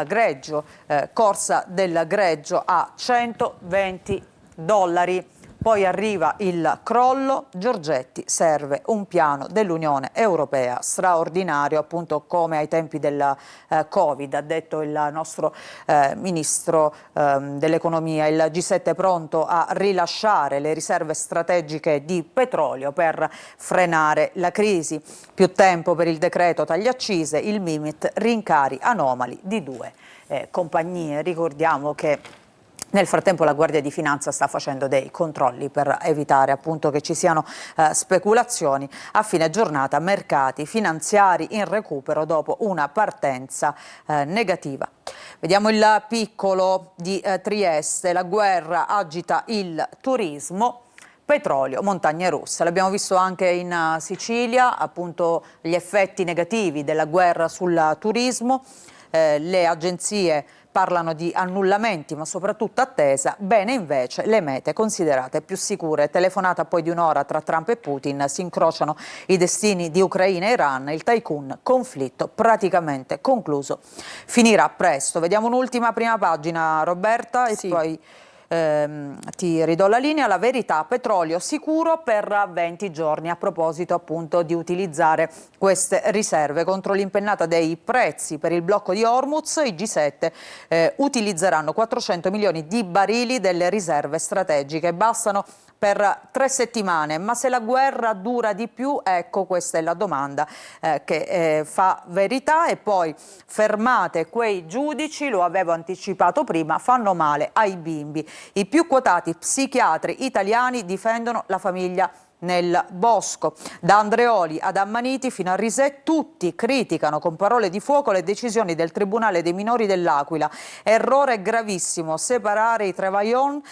greggio, corsa del greggio a $120. Poi arriva il crollo, Giorgetti, serve un piano dell'Unione Europea straordinario, appunto come ai tempi del Covid, ha detto il nostro Ministro dell'Economia. Il G7 è pronto a rilasciare le riserve strategiche di petrolio per frenare la crisi. Più tempo per il decreto tagli accise, il Mimit rincari anomali di due compagnie. Ricordiamo che Nel frattempo la Guardia di Finanza sta facendo dei controlli per evitare appunto che ci siano speculazioni. A fine giornata mercati finanziari in recupero dopo una partenza negativa. Vediamo il piccolo di Trieste, la guerra agita il turismo. Petrolio, montagne russe, l'abbiamo visto anche in Sicilia, appunto gli effetti negativi della guerra sul turismo, le agenzie parlano di annullamenti ma soprattutto attesa, bene invece le mete considerate più sicure. Telefonata poi di un'ora tra Trump e Putin, si incrociano i destini di Ucraina e Iran, il tycoon conflitto praticamente concluso. Finirà presto. Vediamo un'ultima prima pagina, Roberta, e poi ti ridò la linea. La Verità, petrolio sicuro per 20 giorni, a proposito appunto di utilizzare queste riserve. Contro l'impennata dei prezzi per il blocco di Hormuz, i G7 utilizzeranno 400 milioni di barili delle riserve strategiche, bastano per 3 settimane, ma se la guerra dura di più, ecco questa è la domanda che fa Verità. E poi fermate quei giudici, lo avevo anticipato prima, fanno male ai bimbi. I più quotati psichiatri italiani difendono la famiglia nel bosco. Da Andreoli ad Ammaniti fino a Risè, tutti criticano con parole di fuoco le decisioni del Tribunale dei minori dell'Aquila. Errore gravissimo separare i tre Vajont,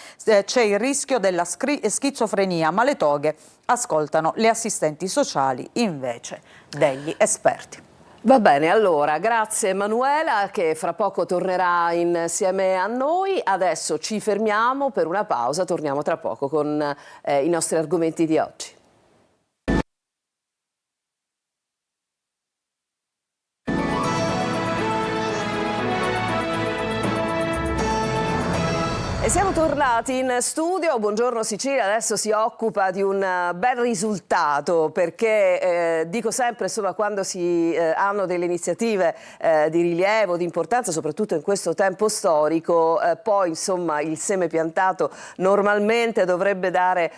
c'è il rischio della schizofrenia, ma le toghe ascoltano le assistenti sociali invece degli esperti. Va bene, allora, grazie Emanuela che fra poco tornerà insieme a noi. Adesso ci fermiamo per una pausa, torniamo tra poco con i nostri argomenti di oggi. E siamo tornati in studio. Buongiorno Sicilia adesso si occupa di un bel risultato, perché dico sempre, insomma, quando si hanno delle iniziative di rilievo, di importanza, soprattutto in questo tempo storico, poi insomma il seme piantato normalmente dovrebbe dare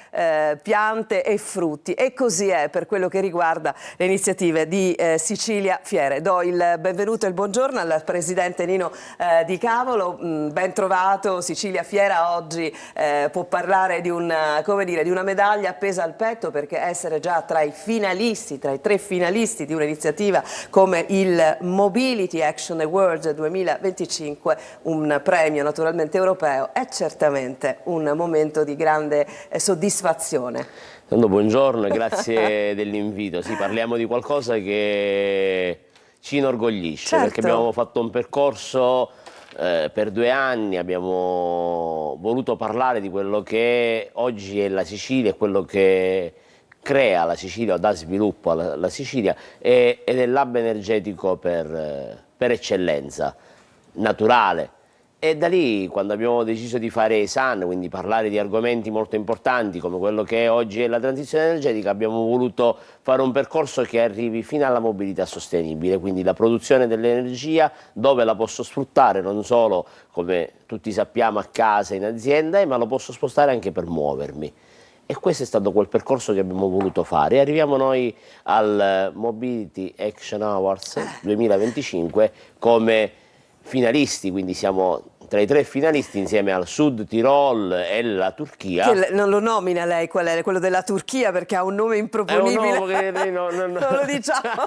piante e frutti, e così è per quello che riguarda le iniziative di Sicilia Fiere. Do il benvenuto e il buongiorno al presidente Nino Di Cavolo. Ben trovato. Sicilia Fiera oggi può parlare di una medaglia appesa al petto, perché essere già tra i finalisti, tra i 3 finalisti di un'iniziativa come il Mobility Action Awards 2025, un premio naturalmente europeo, è certamente un momento di grande soddisfazione. Buongiorno e grazie dell'invito. Sì, parliamo di qualcosa che ci inorgoglisce, certo, perché abbiamo fatto un percorso per 2 anni, abbiamo voluto parlare di quello che oggi è la Sicilia e quello che crea la Sicilia o dà sviluppo alla Sicilia, ed è l'hub energetico per eccellenza, naturale. E da lì, quando abbiamo deciso di fare ESAN, quindi parlare di argomenti molto importanti come quello che oggi è la transizione energetica, abbiamo voluto fare un percorso che arrivi fino alla mobilità sostenibile, quindi la produzione dell'energia dove la posso sfruttare non solo, come tutti sappiamo, a casa, in azienda, ma lo posso spostare anche per muovermi. E questo è stato quel percorso che abbiamo voluto fare. E arriviamo noi al Mobility Action Awards 2025 come finalisti, quindi siamo tra i 3 finalisti insieme al Sud Tirol e la Turchia. Che non lo nomina lei, qual è quello della Turchia, perché ha un nome improponibile. È un nome che non lo diciamo.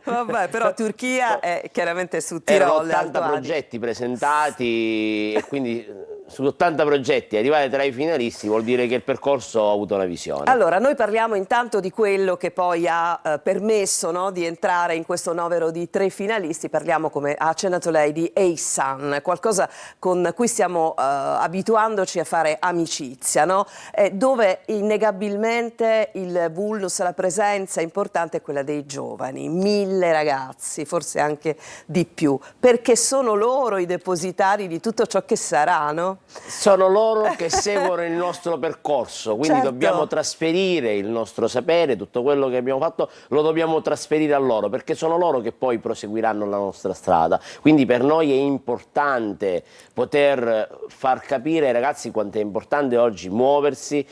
Vabbè, però Turchia è chiaramente su Erano Tirol. 80 progetti presentati e quindi su 80 progetti arrivare tra i finalisti vuol dire che il percorso ha avuto una visione. Allora, noi parliamo intanto di quello che poi ha permesso, no, di entrare in questo novero di 3 finalisti. Parliamo, come ha accennato lei, di ESAN, qualcosa con cui stiamo abituandoci a fare amicizia, no? Dove innegabilmente il vulnus, la presenza importante è quella dei giovani, 1000 ragazzi, forse anche di più, perché sono loro i depositari di tutto ciò che sarà, no? Sono loro che seguono il nostro percorso, quindi certo, dobbiamo trasferire il nostro sapere, tutto quello che abbiamo fatto lo dobbiamo trasferire a loro, perché sono loro che poi proseguiranno la nostra strada. Quindi per noi è importante poter far capire ai ragazzi quanto è importante oggi muoversi,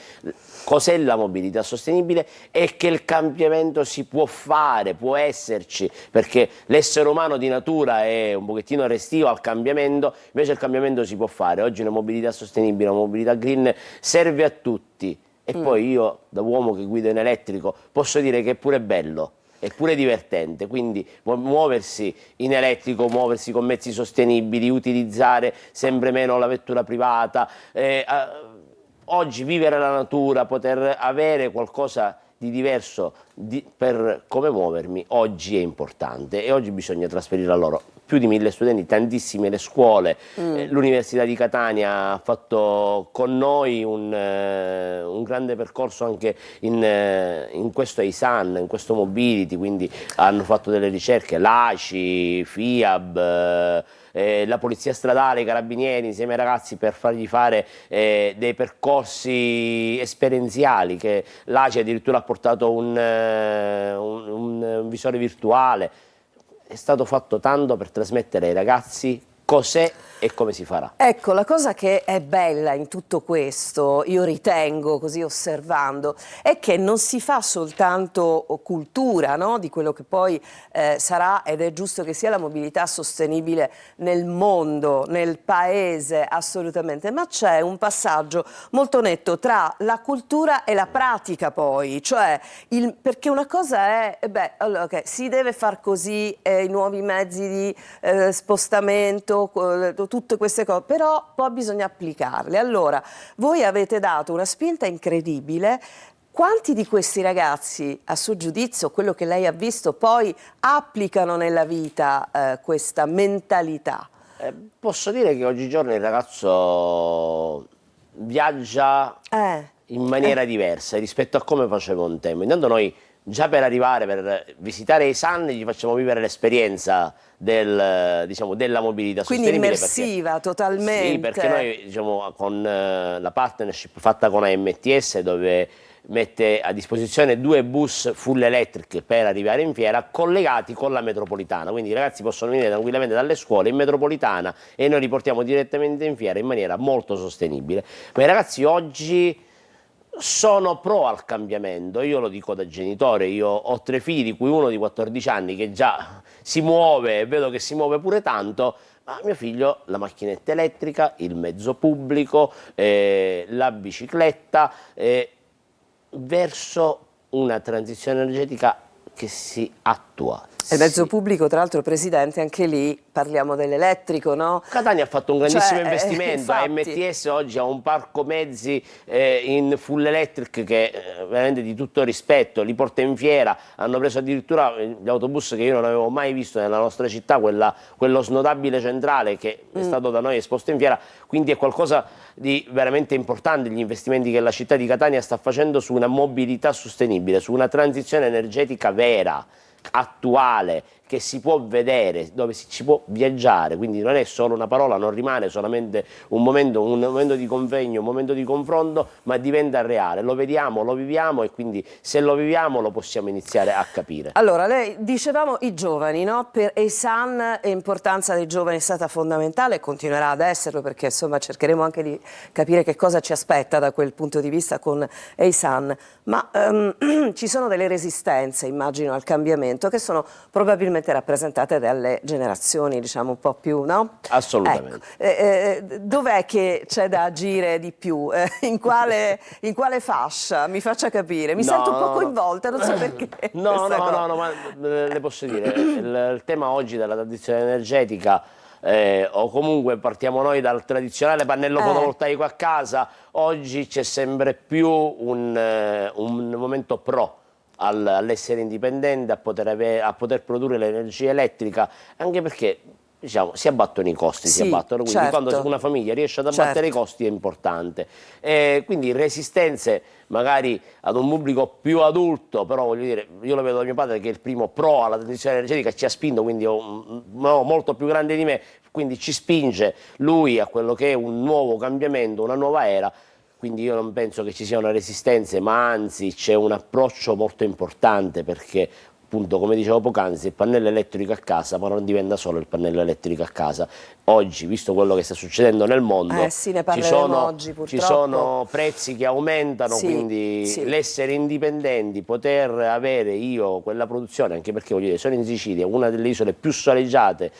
cos'è la mobilità sostenibile e che il cambiamento si può fare, può esserci, perché l'essere umano di natura è un pochettino restio al cambiamento, invece il cambiamento si può fare. Oggi una mobilità sostenibile, una mobilità green serve a tutti. E poi io, da uomo che guido in elettrico, posso dire che è pure bello, è pure divertente, quindi muoversi in elettrico, muoversi con mezzi sostenibili, utilizzare sempre meno la vettura privata, oggi vivere la natura, poter avere qualcosa di diverso per come muovermi, oggi è importante e oggi bisogna trasferire a loro. Più di 1000 studenti, tantissime le scuole, l'Università di Catania ha fatto con noi un grande percorso anche in questo EISAN, in questo Mobility, quindi hanno fatto delle ricerche, l'ACI, FIAB, la Polizia Stradale, i Carabinieri insieme ai ragazzi per fargli fare dei percorsi esperienziali, che l'ACI addirittura ha portato un visore virtuale. È stato fatto tanto per trasmettere ai ragazzi cos'è e come si farà. Ecco, la cosa che è bella in tutto questo, io ritengo, così osservando, è che non si fa soltanto cultura, no? Di quello che poi sarà, ed è giusto che sia, la mobilità sostenibile nel mondo, nel paese, assolutamente, ma c'è un passaggio molto netto tra la cultura e la pratica poi, cioè, perché una cosa è, allora, okay, si deve far così, i nuovi mezzi di spostamento, tutte queste cose, però poi bisogna applicarle. Allora, voi avete dato una spinta incredibile. Quanti di questi ragazzi, a suo giudizio, quello che lei ha visto, poi applicano nella vita questa mentalità? Posso dire che oggigiorno il ragazzo viaggia in maniera diversa rispetto a come faceva un tempo. Intanto noi, già per arrivare, per visitare EISAN, gli facciamo vivere l'esperienza della mobilità quindi sostenibile. Immersiva, totalmente. Sì, perché noi con la partnership fatta con AMTS, dove mette a disposizione 2 bus full electric per arrivare in fiera, collegati con la metropolitana, quindi i ragazzi possono venire tranquillamente dalle scuole in metropolitana e noi li portiamo direttamente in fiera in maniera molto sostenibile. Ma i ragazzi oggi sono pro al cambiamento, io lo dico da genitore, io ho 3 figli di cui uno di 14 anni che già si muove, vedo che si muove pure tanto, ma mio figlio la macchinetta elettrica, il mezzo pubblico, la bicicletta, verso una transizione energetica che si attua. Il mezzo pubblico, tra l'altro, Presidente, anche lì parliamo dell'elettrico, no? Catania ha fatto un grandissimo investimento, infatti. AMTS oggi ha un parco mezzi in full electric che veramente di tutto rispetto, li porta in fiera, hanno preso addirittura gli autobus che io non avevo mai visto nella nostra città, quello snodabile centrale che è stato da noi esposto in fiera, quindi è qualcosa di veramente importante gli investimenti che la città di Catania sta facendo su una mobilità sostenibile, su una transizione energetica vera, attuale, che si può vedere, dove ci può viaggiare, quindi non è solo una parola, non rimane solamente un momento di convegno, un momento di confronto, ma diventa reale, lo vediamo, lo viviamo e quindi se lo viviamo lo possiamo iniziare a capire. Allora, lei dicevamo i giovani, no? Per EISAN l'importanza dei giovani è stata fondamentale e continuerà ad esserlo, perché insomma cercheremo anche di capire che cosa ci aspetta da quel punto di vista con EISAN, ma ci sono delle resistenze, immagino, al cambiamento che sono probabilmente rappresentate dalle generazioni, diciamo, un po' più, no? Assolutamente. Ecco. Dov'è che c'è da agire di più? In quale fascia? Mi faccia capire. Mi sento un po' coinvolta, non so perché. No, ma le posso dire, il tema oggi della transizione energetica, o comunque partiamo noi dal tradizionale pannello fotovoltaico a casa, oggi c'è sempre più un momento pro all'essere indipendente, a poter produrre l'energia elettrica, anche perché diciamo, si abbattono i costi, sì, quindi certo. Quando una famiglia riesce ad abbattere i costi è importante. Quindi resistenze magari ad un pubblico più adulto, però voglio dire, io lo vedo da mio padre che è il primo pro alla transizione energetica, ci ha spinto, quindi molto più grande di me, quindi ci spinge lui a quello che è un nuovo cambiamento, una nuova era. Quindi io non penso che ci siano resistenze, ma anzi c'è un approccio molto importante, perché appunto, come dicevo poc'anzi, il pannello elettrico a casa, ma non diventa solo il pannello elettrico a casa. Oggi, visto quello che sta succedendo nel mondo, sì, ne parleremo oggi, purtroppo. Ci sono prezzi che aumentano, sì, quindi sì. L'essere indipendenti, poter avere io quella produzione, anche perché voglio dire, sono in Sicilia, una delle isole più soleggiate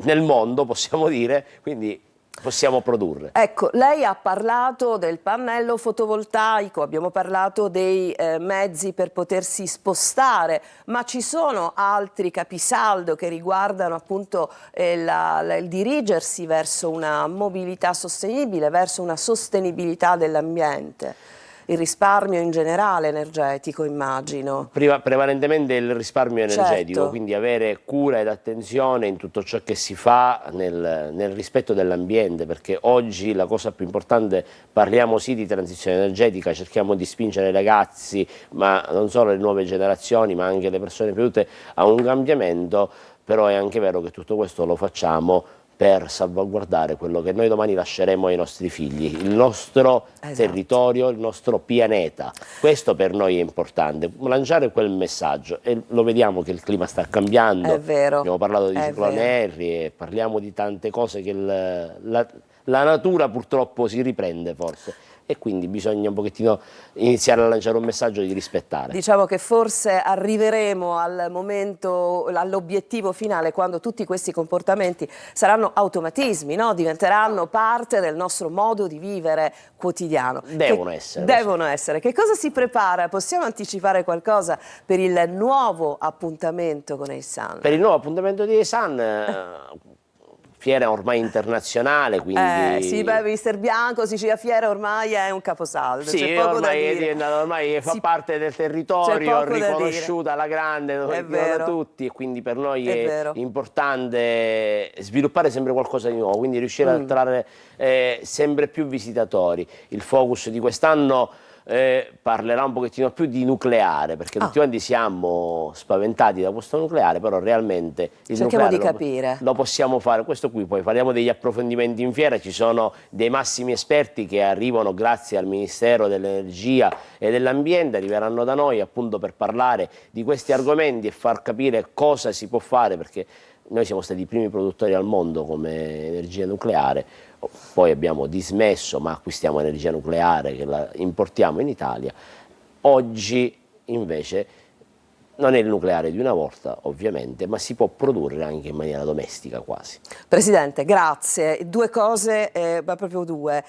nel mondo, possiamo dire, quindi possiamo produrre. Ecco, lei ha parlato del pannello fotovoltaico, abbiamo parlato dei mezzi per potersi spostare, ma ci sono altri capisaldo che riguardano appunto il dirigersi verso una mobilità sostenibile, verso una sostenibilità dell'ambiente? Il risparmio in generale energetico, immagino. Prevalentemente il risparmio energetico, Certo. quindi avere cura ed attenzione in tutto ciò che si fa nel rispetto dell'ambiente, perché oggi la cosa più importante, parliamo sì di transizione energetica, cerchiamo di spingere i ragazzi, ma non solo le nuove generazioni, ma anche le persone più adulte a un cambiamento, però è anche vero che tutto questo lo facciamo per salvaguardare quello che noi domani lasceremo ai nostri figli, il nostro territorio, il nostro pianeta. Questo per noi è importante, lanciare quel messaggio, e lo vediamo che il clima sta cambiando. È vero. Abbiamo parlato di ciclone Harry e parliamo di tante cose che la natura purtroppo si riprende forse. E quindi bisogna un pochettino iniziare a lanciare un messaggio di rispettare. Diciamo che forse arriveremo al momento, all'obiettivo finale, quando tutti questi comportamenti saranno automatismi, no? Diventeranno parte del nostro modo di vivere quotidiano. Devono essere. Devono essere. Che cosa si prepara? Possiamo anticipare qualcosa per il nuovo appuntamento con ACEAN? Per il nuovo appuntamento di ACEAN, fiera ormai internazionale, quindi... Sì, beh, Mister Bianco, Sicilia Fiera ormai è un caposaldo, Sì, c'è poco da dire. ormai fa parte del c'è territorio, poco da riconosciuta alla grande da tutti, e quindi per noi È è vero. importante sviluppare sempre qualcosa di nuovo, quindi riuscire a attrarre sempre più visitatori. Il focus di quest'anno parlerà un pochettino più di nucleare, perché tutti quanti siamo spaventati da questo nucleare, però realmente il Cerchiamo nucleare di capire. lo possiamo fare. Questo qui, poi faremo degli approfondimenti in fiera, ci sono dei massimi esperti che arrivano grazie al Ministero dell'Energia e dell'Ambiente, arriveranno da noi appunto per parlare di questi argomenti e far capire cosa si può fare, perché noi siamo stati i primi produttori al mondo come energia nucleare, poi abbiamo dismesso, ma acquistiamo energia nucleare che la importiamo in Italia. Oggi invece non è il nucleare di una volta, ovviamente, ma si può produrre anche in maniera domestica quasi. Presidente, grazie. Due cose, ma proprio due.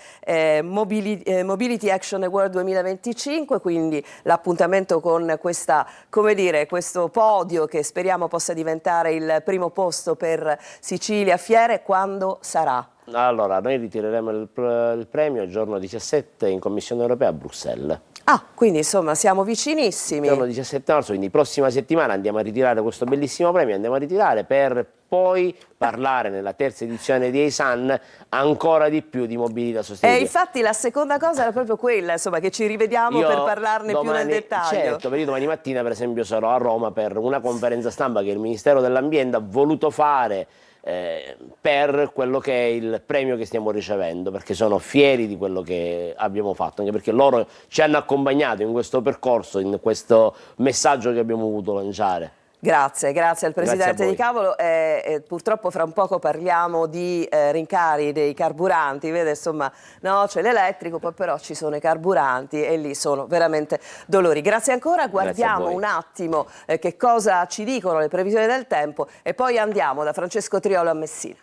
Mobility Action Award 2025, quindi l'appuntamento con questa, come dire, questo podio che speriamo possa diventare il primo posto per Sicilia Fiere, quando sarà? Allora, noi ritireremo il premio il giorno 17 in Commissione Europea a Bruxelles. Ah, quindi insomma siamo vicinissimi. Il giorno 17 marzo, quindi prossima settimana andiamo a ritirare questo bellissimo premio, andiamo a ritirare per poi parlare nella terza edizione di ACEAN ancora di più di mobilità sostenibile. Infatti la seconda cosa era proprio quella, insomma, che ci rivediamo per parlarne più nel dettaglio. Certo, perché io domani mattina per esempio sarò a Roma per una conferenza stampa che il Ministero dell'Ambiente ha voluto fare per quello che è il premio che stiamo ricevendo, perché sono fieri di quello che abbiamo fatto, anche perché loro ci hanno accompagnato in questo percorso, in questo messaggio che abbiamo voluto lanciare. Grazie, grazie al Presidente Grazie a Di Cavolo. Purtroppo fra un poco parliamo di rincari dei carburanti, vede, insomma, no, c'è l'elettrico, poi però ci sono i carburanti e lì sono veramente dolori. Grazie ancora, guardiamo un attimo che cosa ci dicono le previsioni del tempo e poi andiamo da Francesco Triolo a Messina.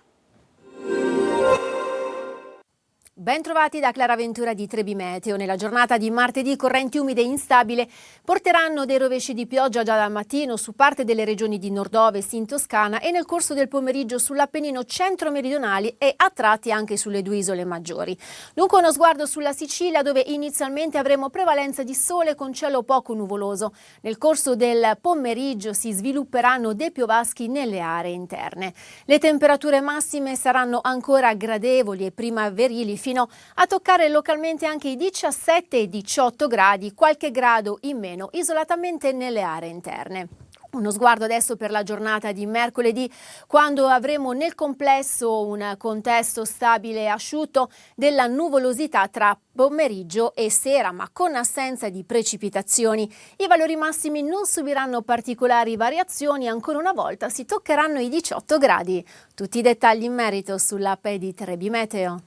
Ben trovati da Clara Ventura di Trebi Meteo. Nella giornata di martedì correnti umide e instabili porteranno dei rovesci di pioggia già dal mattino su parte delle regioni di nord-ovest in Toscana e nel corso del pomeriggio sull'Appennino centro-meridionali e a tratti anche sulle due isole maggiori. Dunque uno sguardo sulla Sicilia, dove inizialmente avremo prevalenza di sole con cielo poco nuvoloso. Nel corso del pomeriggio si svilupperanno dei piovaschi nelle aree interne. Le temperature massime saranno ancora gradevoli e primaverili fino a toccare localmente anche i 17 e 18 gradi, qualche grado in meno isolatamente nelle aree interne. Uno sguardo adesso per la giornata di mercoledì, quando avremo nel complesso un contesto stabile e asciutto, della nuvolosità tra pomeriggio e sera, ma con assenza di precipitazioni. I valori massimi non subiranno particolari variazioni, ancora una volta si toccheranno i 18 gradi. Tutti i dettagli in merito sull'app di Trebi Meteo.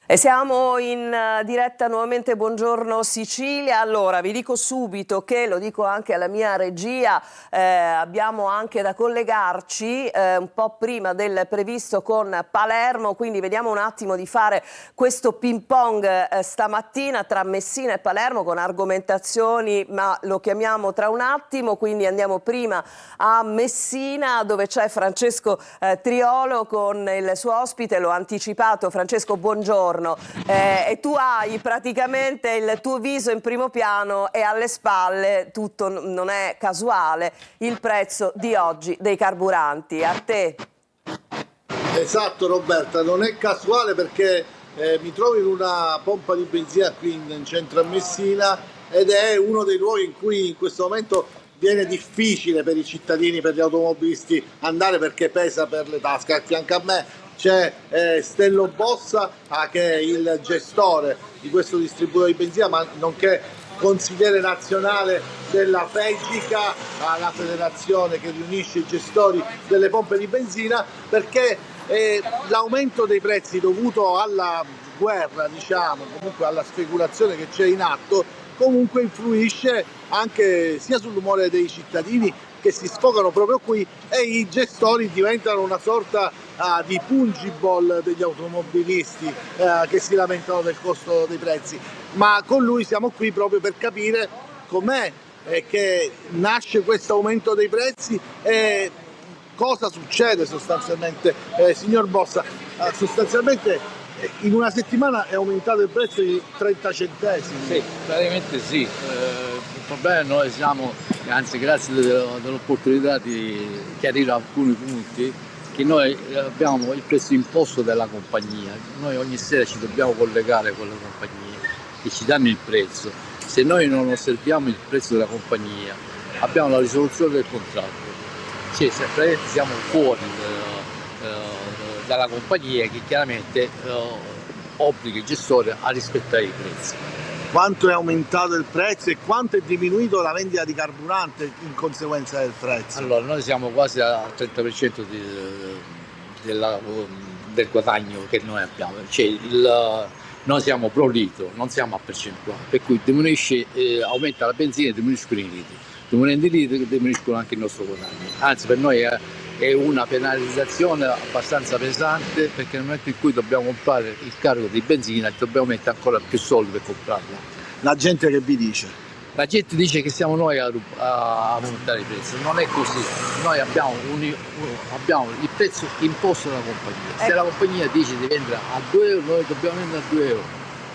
E siamo in diretta nuovamente, buongiorno Sicilia. Allora vi dico subito che, lo dico anche alla mia regia, abbiamo anche da collegarci un po' prima del previsto con Palermo, quindi vediamo un attimo di fare questo ping pong stamattina tra Messina e Palermo con argomentazioni, ma lo chiamiamo tra un attimo, quindi andiamo prima a Messina dove c'è Francesco Triolo con il suo ospite, l'ho anticipato. Francesco, buongiorno. E tu hai praticamente il tuo viso in primo piano e alle spalle, tutto non è casuale, il prezzo di oggi dei carburanti. A te. Esatto Roberta, non è casuale perché mi trovo in una pompa di benzina qui in centro a Messina ed è uno dei luoghi in cui in questo momento viene difficile per i cittadini, per gli automobilisti andare perché pesa per le tasche. A fianco a me c'è Stello Bossa che è il gestore di questo distributore di benzina, ma nonché consigliere nazionale della FEGICA, la federazione che riunisce i gestori delle pompe di benzina, perché l'aumento dei prezzi dovuto alla guerra, diciamo, comunque alla speculazione che c'è in atto, comunque influisce anche sia sull'umore dei cittadini che si sfogano proprio qui, e i gestori diventano una sorta di pungible degli automobilisti che si lamentano del costo dei prezzi. Ma con lui siamo qui proprio per capire com'è che nasce questo aumento dei prezzi e cosa succede sostanzialmente. Signor Bossa, sostanzialmente in una settimana è aumentato il prezzo di 30 centesimi. Sì, praticamente sì. Il problema noi siamo, anzi grazie dell'opportunità di chiarire alcuni punti, che noi abbiamo il prezzo imposto della compagnia. Noi ogni sera ci dobbiamo collegare con le compagnie che ci danno il prezzo. Se noi non osserviamo il prezzo della compagnia, abbiamo la risoluzione del contratto. Cioè, siamo fuori dalla compagnia che chiaramente obbliga il gestore a rispettare i prezzi. Quanto è aumentato il prezzo e quanto è diminuito la vendita di carburante in conseguenza del prezzo? Allora, noi siamo quasi al 30% del guadagno che noi abbiamo. Cioè, noi siamo pro litro, non siamo a percentuale, per cui aumenta la benzina e diminuiscono i litri. Diminuendo i litri diminuiscono anche il nostro guadagno. Anzi, per noi è una penalizzazione abbastanza pesante, perché nel momento in cui dobbiamo comprare il carico di benzina dobbiamo mettere ancora più soldi per comprarla. La gente che vi dice? La gente dice che siamo noi a aumentare i prezzi, non è così. Noi abbiamo il prezzo imposto dalla compagnia. Se la compagnia dice di vendere a 2 euro, noi dobbiamo vendere a 2 euro.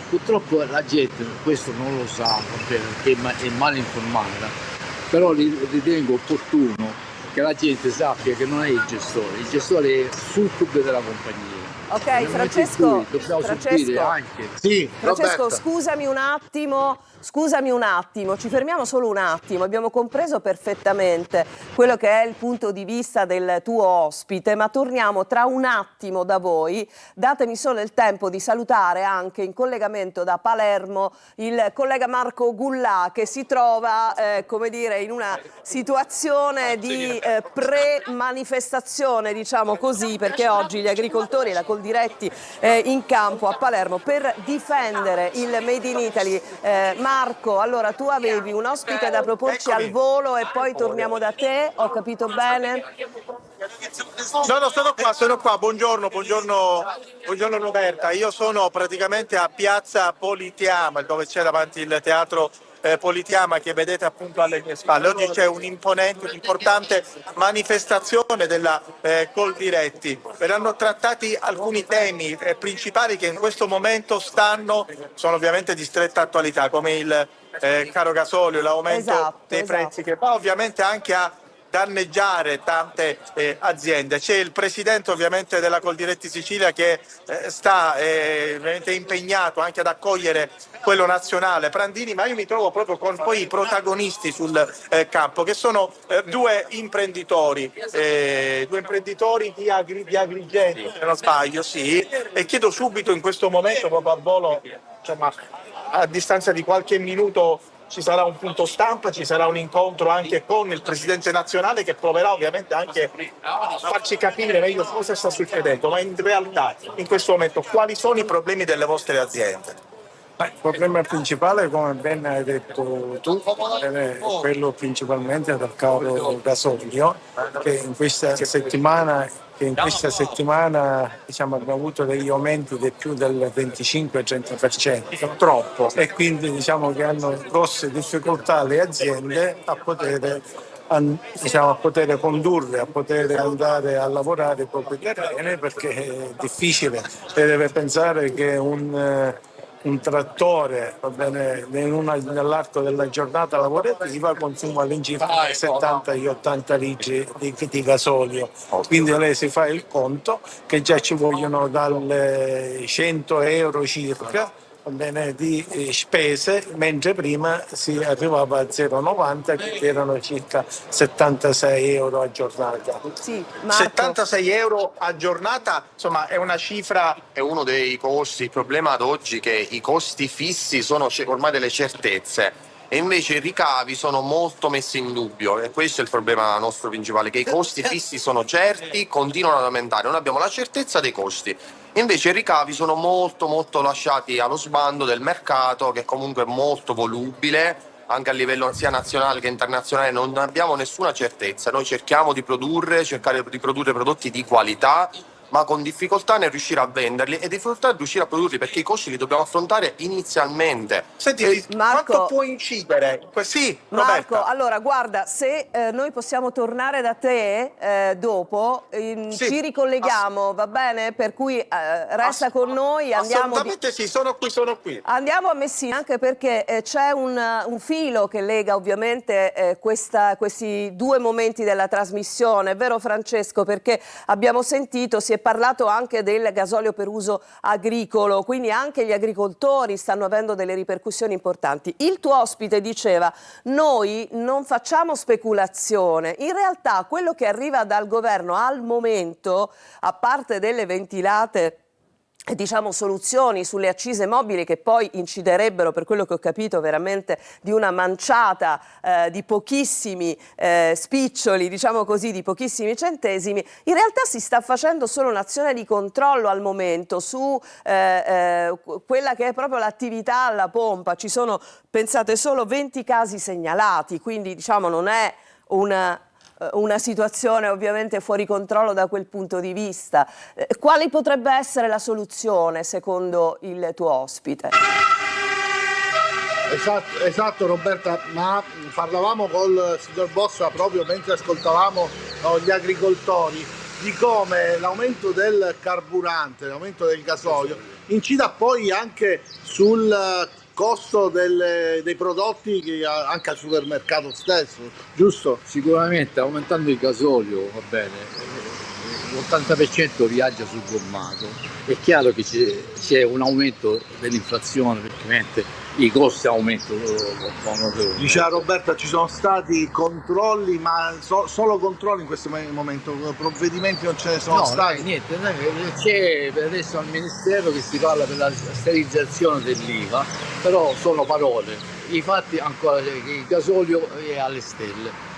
Purtroppo la gente questo non lo sa, perché è mal informata, però ritengo opportuno che la gente sappia che non è il gestore è succube della compagnia. Ok, Francesco, Sì, Francesco, scusami un attimo, ci fermiamo solo un attimo. Abbiamo compreso perfettamente quello che è il punto di vista del tuo ospite, ma torniamo tra un attimo da voi. Datemi solo il tempo di salutare anche in collegamento da Palermo il collega Marco Gullà, che si trova, come dire, in una situazione di pre-manifestazione, diciamo così, perché oggi gli agricoltori e la Coldiretti in campo a Palermo per difendere il Made in Italy. Marco, allora tu avevi un ospite da proporci al volo e poi torniamo da te, ho capito bene? No, sono qua, buongiorno Roberta, io sono praticamente a piazza Politeama, dove c'è davanti il teatro Politeama che vedete appunto alle mie spalle. Oggi c'è un'importante manifestazione della Coldiretti. Verranno trattati alcuni temi principali che in questo momento sono ovviamente di stretta attualità, come il caro gasolio, l'aumento dei prezzi, che va ovviamente anche a danneggiare tante aziende. C'è il presidente ovviamente della Coldiretti Sicilia che sta veramente impegnato anche ad accogliere quello nazionale Prandini, ma io mi trovo proprio con poi i protagonisti sul campo, che sono due imprenditori di Agrigento, se non sbaglio, sì, e chiedo subito in questo momento proprio al volo, insomma, a distanza di qualche minuto ci sarà un punto stampa, ci sarà un incontro anche con il Presidente nazionale che proverà ovviamente anche a farci capire meglio cosa sta succedendo, ma in realtà in questo momento quali sono i problemi delle vostre aziende? Il problema principale, come ben hai detto tu, è quello principalmente del caro gasolio, che in questa settimana diciamo, abbiamo avuto degli aumenti di più del 25-30%, troppo, e quindi diciamo che hanno grosse difficoltà le aziende a poter condurre, a poter andare a lavorare i propri terreni, perché è difficile. Si deve pensare che un trattore, va bene, nell'arco della giornata lavorativa consuma all'incirca 70-80 litri di gasolio, quindi lei si fa il conto che già ci vogliono dalle 100 euro circa, va bene, di spese, mentre prima si arrivava a 0,90 che erano circa 76 euro a giornata. Sì, 76 euro a giornata, insomma, è una cifra. È uno dei costi. Il problema ad oggi è che i costi fissi sono ormai delle certezze e invece i ricavi sono molto messi in dubbio, e questo è il problema nostro principale, che i costi fissi sono certi, continuano ad aumentare, noi abbiamo la certezza dei costi, invece i ricavi sono molto lasciati allo sbando del mercato, che comunque è molto volubile, anche a livello sia nazionale che internazionale non abbiamo nessuna certezza. Noi cerchiamo di cercare di produrre prodotti di qualità, ma con difficoltà nel riuscire a venderli e difficoltà nel riuscire a produrli, perché i costi li dobbiamo affrontare inizialmente. Senti, Marco, quanto può incidere? Sì, Marco, Roberta. allora guarda, se noi possiamo tornare da te dopo, ci ricolleghiamo, va bene? Per cui resta con noi. Assolutamente sì, sono qui. Andiamo a Messina, anche perché c'è un filo che lega ovviamente questi due momenti della trasmissione, è vero Francesco? Perché abbiamo sentito, si è parlato anche del gasolio per uso agricolo, quindi anche gli agricoltori stanno avendo delle ripercussioni importanti. Il tuo ospite diceva: noi non facciamo speculazione, in realtà quello che arriva dal governo al momento, a parte delle ventilate soluzioni sulle accise mobili che poi inciderebbero, per quello che ho capito, veramente di una manciata di pochissimi spiccioli, di pochissimi centesimi, in realtà si sta facendo solo un'azione di controllo al momento su quella che è proprio l'attività alla pompa. Ci sono, pensate, solo 20 casi segnalati, quindi non è una situazione ovviamente fuori controllo da quel punto di vista. Quale potrebbe essere la soluzione secondo il tuo ospite? Esatto Roberta, ma parlavamo col signor Bossa proprio mentre ascoltavamo gli agricoltori di come l'aumento del carburante, l'aumento del gasolio incida poi anche sul costo dei prodotti anche al supermercato stesso, giusto? Sicuramente aumentando il gasolio, va bene, l'80% viaggia sul gommato, è chiaro che c'è un aumento dell'inflazione, perché i costi aumentano. Diceva Roberta, ci sono stati controlli, ma solo controlli in questo momento, provvedimenti non ce ne sono stati? Niente, c'è per adesso al Ministero che si parla per la sterilizzazione dell'IVA, però sono parole, i fatti ancora che il gasolio è alle stelle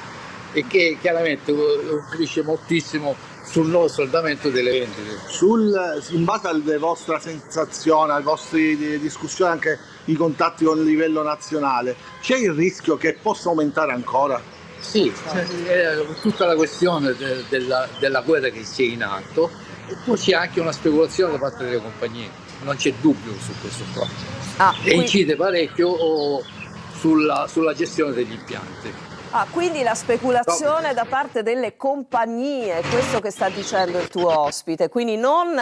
e che chiaramente influisce moltissimo sul nostro andamento delle vendite. In base alle vostre sensazioni, alle vostre discussioni, anche i contatti con il livello nazionale, c'è il rischio che possa aumentare ancora? Sì, è tutta la questione della guerra che c'è in atto, e poi c'è anche una speculazione da parte delle compagnie, non c'è dubbio su questo qua. E incide parecchio sulla gestione degli impianti. Quindi la speculazione da parte delle compagnie, è questo che sta dicendo il tuo ospite, quindi non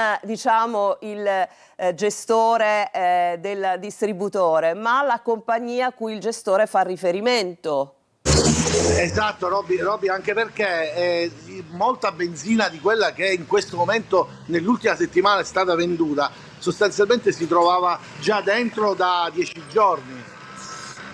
il gestore del distributore, ma la compagnia a cui il gestore fa riferimento. Esatto Robby, anche perché molta benzina di quella che in questo momento nell'ultima settimana è stata venduta sostanzialmente si trovava già dentro da 10 giorni.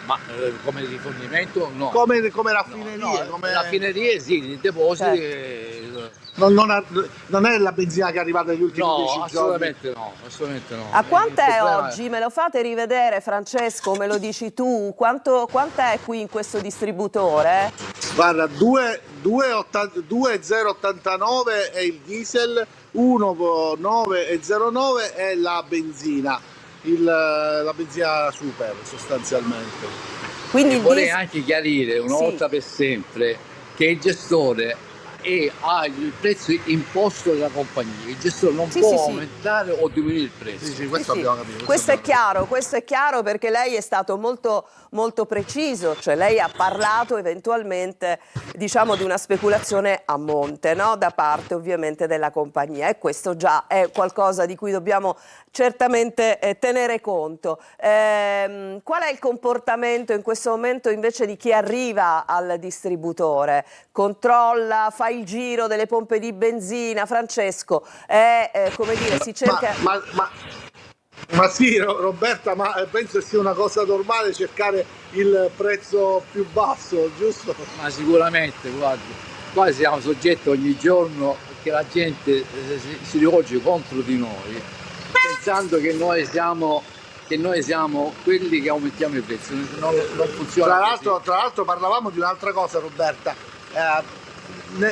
Ma come rifornimento no. Come raffinerie? No, raffinerie sì, i depositi non è la benzina che è arrivata negli ultimi 10 giorni. Assolutamente no, assolutamente no. A quant'è Il problema oggi? Me lo fate rivedere, Francesco? Me lo dici tu? Quant'è qui in questo distributore? Guarda, 2,089 è il diesel, 1,909 è la benzina, la benzina super sostanzialmente. Quindi E vorrei anche chiarire una volta per sempre che il gestore ha il prezzo imposto dalla compagnia, il gestore non può aumentare o diminuire il prezzo. Questo abbiamo capito. Questo è chiaro perché lei è stato molto, molto preciso, cioè lei ha parlato eventualmente diciamo di una speculazione a monte, no? Da parte ovviamente della compagnia, e questo già è qualcosa di cui dobbiamo certamente tenere conto. Qual è il comportamento in questo momento invece di chi arriva al distributore? Controlla, fa il giro delle pompe di benzina? Francesco, come dire, si cerca... Ma sì, Roberta, ma penso sia una cosa normale cercare il prezzo più basso, giusto? Ma sicuramente, guardi, qua siamo soggetti ogni giorno che la gente si rivolge contro di noi, pensando che noi siamo quelli che aumentiamo i prezzi. Non funziona. Tra l'altro parlavamo di un'altra cosa, Roberta.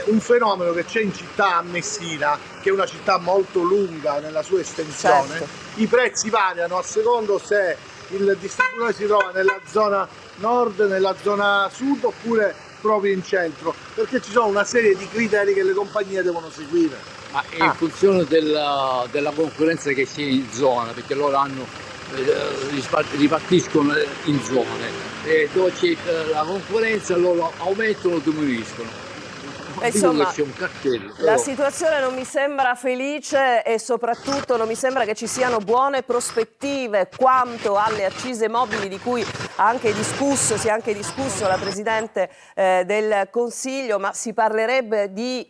Un fenomeno che c'è in città a Messina, che è una città molto lunga nella sua estensione, certo. I prezzi variano a secondo se il distributore si trova nella zona nord, nella zona sud oppure proprio in centro, perché ci sono una serie di criteri che le compagnie devono seguire. Ma è in funzione della concorrenza che c'è in zona, perché loro ripartiscono in zone, e dove c'è la concorrenza loro aumentano o diminuiscono. Insomma, c'è un cartello, la situazione non mi sembra felice e soprattutto non mi sembra che ci siano buone prospettive quanto alle accise mobili di cui si è anche discusso la Presidente del Consiglio, ma si parlerebbe di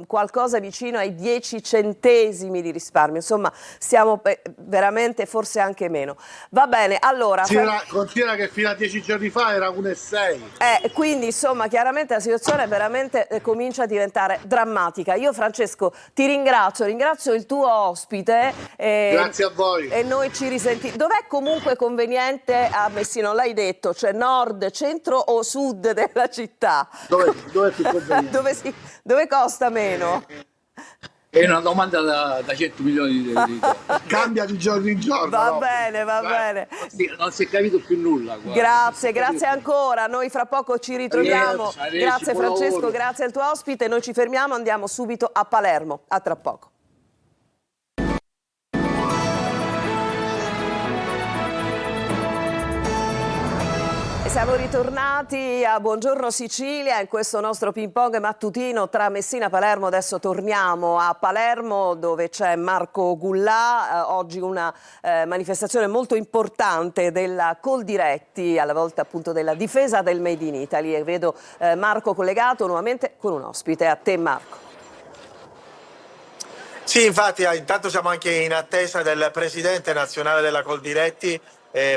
qualcosa vicino ai 10 centesimi di risparmio, insomma stiamo veramente forse anche meno. Va bene, allora... Considera che fino a 10 giorni fa era 1,6. Quindi insomma chiaramente la situazione veramente comincia a diventare drammatica. Io Francesco ti ringrazio il tuo ospite. Grazie a voi. E noi ci risentiamo. Dov'è comunque conveniente a Messina? Non l'hai detto, cioè nord, centro o sud della città? Dove è più conveniente? Dove costa meno? È una domanda da 100 milioni di euro. Cambia di giorno in giorno. Va bene. Non si è capito più nulla. Guarda. Grazie ancora. Noi fra poco ci ritroviamo. Grazie Francesco, grazie al tuo ospite. Noi ci fermiamo, andiamo subito a Palermo. A tra poco. Siamo ritornati a Buongiorno Sicilia in questo nostro ping pong mattutino tra Messina e Palermo. Adesso torniamo a Palermo dove c'è Marco Gullà. Oggi una manifestazione molto importante della Coldiretti alla volta appunto della difesa del Made in Italy. E vedo Marco collegato nuovamente con un ospite. A te Marco. Sì, infatti intanto siamo anche in attesa del presidente nazionale della Coldiretti,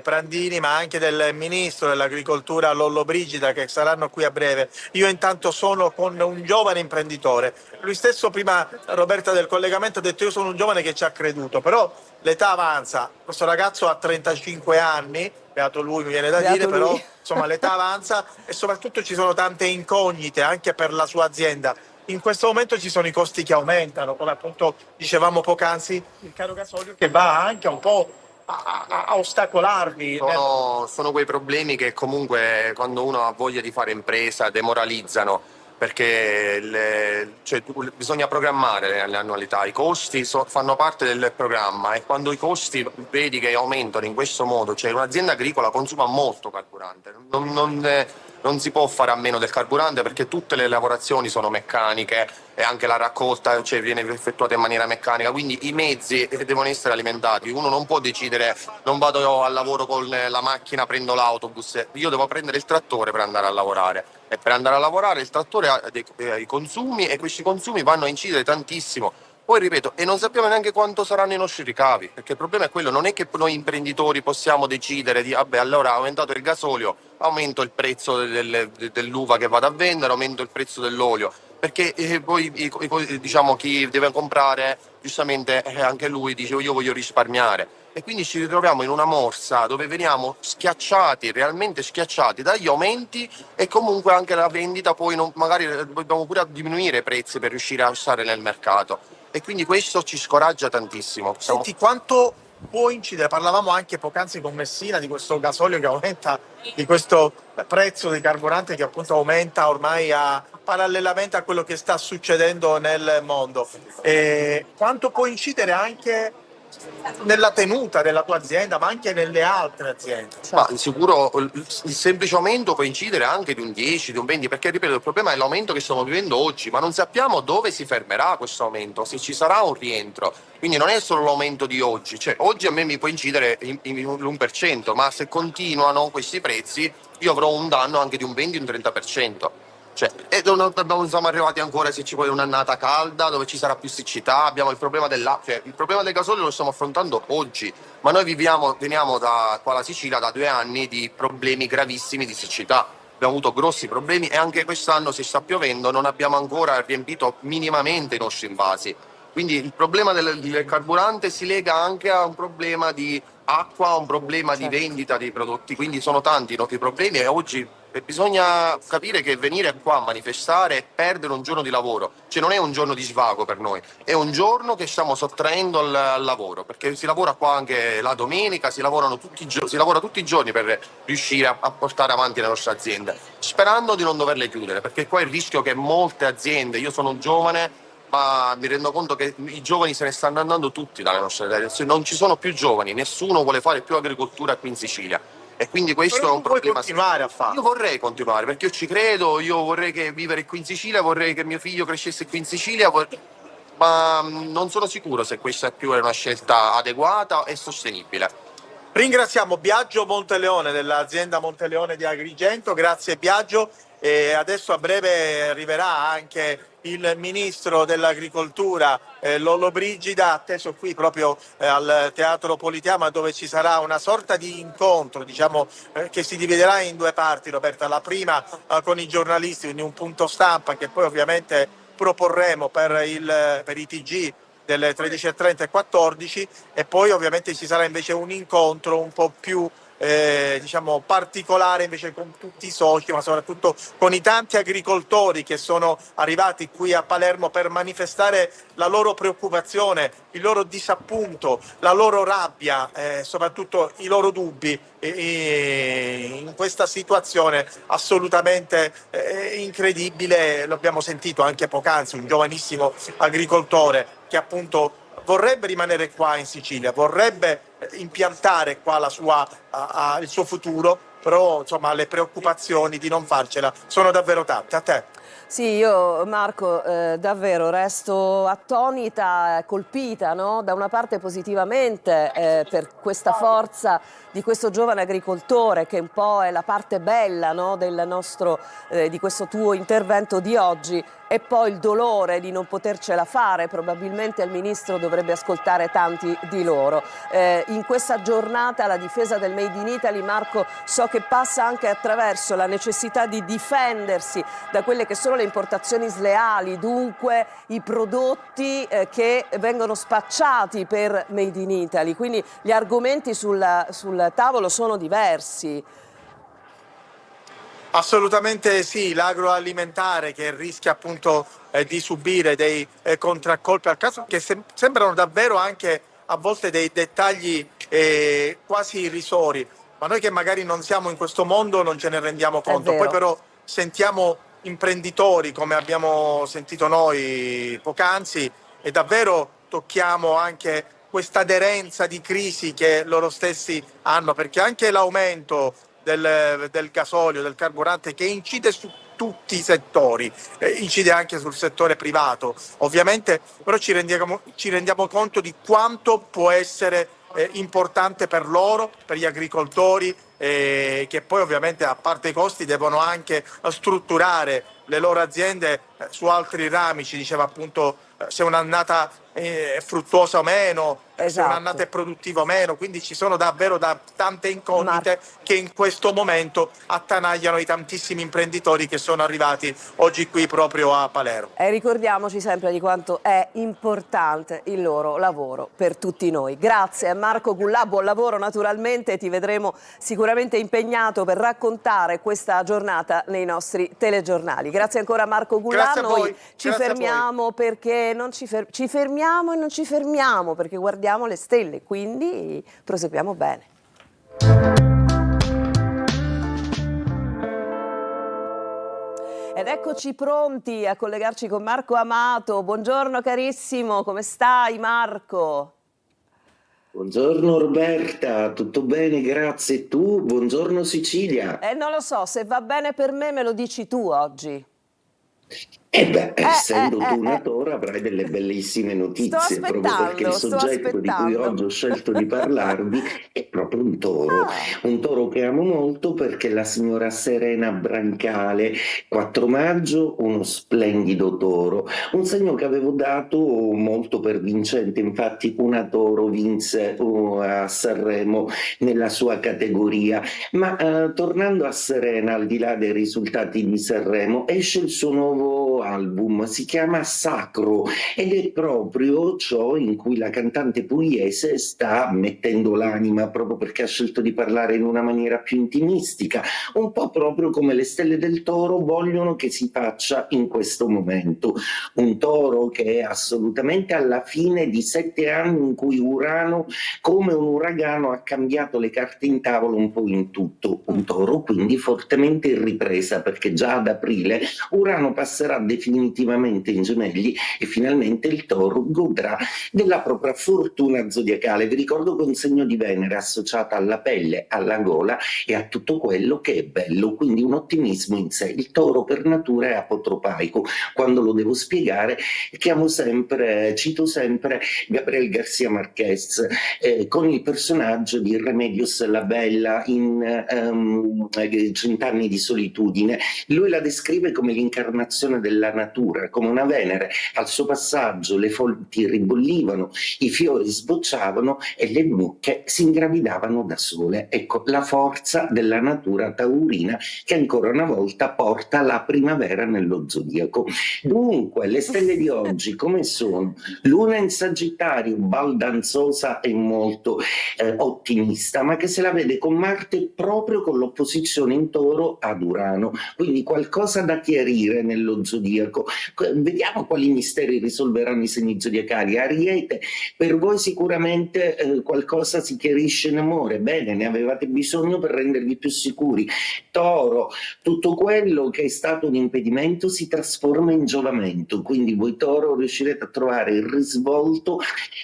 Prandini, ma anche del ministro dell'agricoltura Lollobrigida, che saranno qui a breve. Io intanto sono con un giovane imprenditore. Lui stesso prima, Roberta, del collegamento ha detto: io sono un giovane che ci ha creduto, però l'età avanza. Questo ragazzo ha 35 anni, beato lui mi viene da dire, però insomma l'età avanza e soprattutto ci sono tante incognite anche per la sua azienda. In questo momento ci sono i costi che aumentano, come appunto dicevamo poc'anzi, il caro gasolio che va anche un po' a ostacolarvi. Sono quei problemi che comunque quando uno ha voglia di fare impresa demoralizzano, perché bisogna programmare le annualità, i costi fanno parte del programma, e quando i costi vedi che aumentano in questo modo, cioè un'azienda agricola consuma molto carburante, non si può fare a meno del carburante perché tutte le lavorazioni sono meccaniche e anche la raccolta viene effettuata in maniera meccanica, quindi i mezzi devono essere alimentati. Uno non può decidere: non vado al lavoro con la macchina, prendo l'autobus, io devo prendere il trattore per andare a lavorare, e per andare a lavorare il trattore ha dei consumi, e questi consumi vanno a incidere tantissimo Poi ripeto, e non sappiamo neanche quanto saranno i nostri ricavi, perché il problema è quello, non è che noi imprenditori possiamo decidere di, vabbè, allora ha aumentato il gasolio, aumento il prezzo dell'uva che vado a vendere, aumento il prezzo dell'olio, perché poi diciamo chi deve comprare, giustamente anche lui dice io voglio risparmiare. E quindi ci ritroviamo in una morsa dove veniamo schiacciati, realmente schiacciati dagli aumenti, e comunque anche la vendita poi magari dobbiamo pure diminuire i prezzi per riuscire a stare nel mercato. E quindi questo ci scoraggia tantissimo. Senti, quanto può incidere? Parlavamo anche poc'anzi con Messina di questo gasolio che aumenta, di questo prezzo dei carburanti che appunto aumenta ormai parallelamente a quello che sta succedendo nel mondo. E quanto può incidere anche nella tenuta della tua azienda, ma anche nelle altre aziende? Ma di sicuro il semplice aumento può incidere anche di un 10, di un 20, perché ripeto, il problema è l'aumento che stiamo vivendo oggi, ma non sappiamo dove si fermerà questo aumento, se ci sarà un rientro. Quindi non è solo l'aumento di oggi, cioè oggi a me mi può incidere l'1%, ma se continuano questi prezzi io avrò un danno anche di un 20, un 30%. Cioè, e non siamo arrivati ancora se ci vuole un'annata calda dove ci sarà più siccità, abbiamo il problema dell'acqua, cioè, il problema del gasolio lo stiamo affrontando oggi, ma noi veniamo da qua alla Sicilia da 2 anni di problemi gravissimi di siccità, abbiamo avuto grossi problemi e anche quest'anno si sta piovendo, non abbiamo ancora riempito minimamente i nostri invasi. Quindi il problema del carburante si lega anche a un problema di acqua, a un problema di vendita dei prodotti, quindi sono tanti i nostri problemi e oggi bisogna capire che venire qua a manifestare è perdere un giorno di lavoro, cioè non è un giorno di svago per noi, è un giorno che stiamo sottraendo al lavoro, perché si lavora qua anche la domenica, si lavora tutti i giorni per riuscire a portare avanti le nostre aziende, sperando di non doverle chiudere, perché qua il rischio che molte aziende, io sono giovane, ma mi rendo conto che i giovani se ne stanno andando tutti dalle nostre terre, non ci sono più giovani, nessuno vuole fare più agricoltura qui in Sicilia. E quindi questo Però è un puoi problema. continuare a farlo. Io vorrei continuare perché io ci credo, io vorrei vivere qui in Sicilia, vorrei che mio figlio crescesse qui in Sicilia, ma non sono sicuro se questa è una scelta adeguata e sostenibile. Ringraziamo Biagio Monteleone dell'azienda Monteleone di Agrigento, grazie Biagio. E adesso a breve arriverà anche il ministro dell'agricoltura Lollobrigida, atteso qui proprio al Teatro Politeama, dove ci sarà una sorta di incontro, diciamo, che si dividerà in 2 parti, Roberta. La prima con i giornalisti, quindi un punto stampa che poi ovviamente proporremo per i TG delle 13:30 e 14, e poi ovviamente ci sarà invece un incontro un po' più diciamo particolare invece con tutti i soci, ma soprattutto con i tanti agricoltori che sono arrivati qui a Palermo per manifestare la loro preoccupazione, il loro disappunto, la loro rabbia, soprattutto i loro dubbi in questa situazione assolutamente incredibile. Lo abbiamo sentito anche poc'anzi, un giovanissimo agricoltore che appunto vorrebbe rimanere qua in Sicilia, vorrebbe impiantare qua il suo futuro, però insomma le preoccupazioni di non farcela sono davvero tante. A te. Sì, io Marco davvero resto attonita, colpita, no? Da una parte positivamente per questa forza di questo giovane agricoltore che un po' è la parte bella, no? Di questo tuo intervento di oggi, e poi il dolore di non potercela fare. Probabilmente il Ministro dovrebbe ascoltare tanti di loro. In questa giornata la difesa del Made in Italy, Marco, so che passa anche attraverso la necessità di difendersi da quelle che sono le importazioni sleali, dunque i prodotti che vengono spacciati per Made in Italy. Quindi gli argomenti sul tavolo sono diversi. Assolutamente sì, l'agroalimentare che rischia appunto di subire dei contraccolpi al caso, che sembrano davvero anche a volte dei dettagli quasi irrisori, ma noi che magari non siamo in questo mondo non ce ne rendiamo conto. Poi però sentiamo imprenditori come abbiamo sentito noi poc'anzi e davvero tocchiamo anche questa aderenza di crisi che loro stessi hanno, perché anche l'aumento del gasolio, del carburante, che incide su tutti i settori, incide anche sul settore privato ovviamente, però ci rendiamo conto di quanto può essere importante per loro, per gli agricoltori, che poi ovviamente a parte i costi devono anche strutturare le loro aziende su altri rami. Ci diceva appunto se un'annata è fruttuosa o meno, se un'annata è produttiva o meno, quindi ci sono davvero tante incognite che in questo momento attanagliano i tantissimi imprenditori che sono arrivati oggi qui proprio a Palermo. E ricordiamoci sempre di quanto è importante il loro lavoro per tutti noi. Grazie a Marco Gullà, buon lavoro naturalmente, ti vedremo sicuramente impegnato per raccontare questa giornata nei nostri telegiornali. Grazie ancora Marco Gullà, noi ci fermiamo perché ci fermiamo e non ci fermiamo perché guardiamo le stelle, quindi proseguiamo bene. Ed eccoci pronti a collegarci con Marco Amato. Buongiorno carissimo, come stai Marco? Buongiorno Roberta, tutto bene, grazie. E tu? Buongiorno Sicilia. Non lo so, se va bene per me me lo dici tu oggi. Essendo tu una toro avrai delle bellissime notizie, proprio perché il soggetto di cui oggi ho scelto di parlarvi è proprio un toro che amo molto perché la signora Serena Brancale, 4 maggio, uno splendido toro, un segno che avevo dato molto per vincente, infatti una toro vinse a Sanremo nella sua categoria, ma tornando a Serena, al di là dei risultati di Sanremo, esce il suo nuovo album, si chiama Sacro ed è proprio ciò in cui la cantante pugliese sta mettendo l'anima, proprio perché ha scelto di parlare in una maniera più intimistica, un po' proprio come le stelle del toro vogliono che si faccia in questo momento. Un toro che è assolutamente alla fine di 7 anni in cui Urano, come un uragano, ha cambiato le carte in tavola un po' in tutto. Un toro quindi fortemente in ripresa, perché già ad aprile Urano passerà definitivamente in Gemelli e finalmente il toro godrà della propria fortuna zodiacale. Vi ricordo che è un segno di Venere associata alla pelle, alla gola e a tutto quello che è bello, quindi un ottimismo in sé. Il toro per natura è apotropaico. Quando lo devo spiegare cito sempre Gabriel García Márquez con il personaggio di Remedios la Bella in 100 anni di solitudine. Lui la descrive come l'incarnazione della natura, come una Venere. Al suo passaggio le fonti ribollivano, i fiori sbocciavano e le mucche si ingravidavano da sole. Ecco la forza della natura taurina che ancora una volta porta la primavera nello zodiaco. Dunque le stelle di oggi come sono? Luna in Sagittario, baldanzosa e molto ottimista, ma che se la vede con Marte proprio con l'opposizione in Toro ad Urano, quindi qualcosa da chiarire nello zodiaco. Vediamo quali misteri risolveranno i segni zodiacali. Ariete, per voi sicuramente qualcosa si chiarisce in amore, bene, ne avevate bisogno per rendervi più sicuri. Toro, tutto quello che è stato un impedimento si trasforma in giovamento, quindi voi Toro riuscirete a trovare il risvolto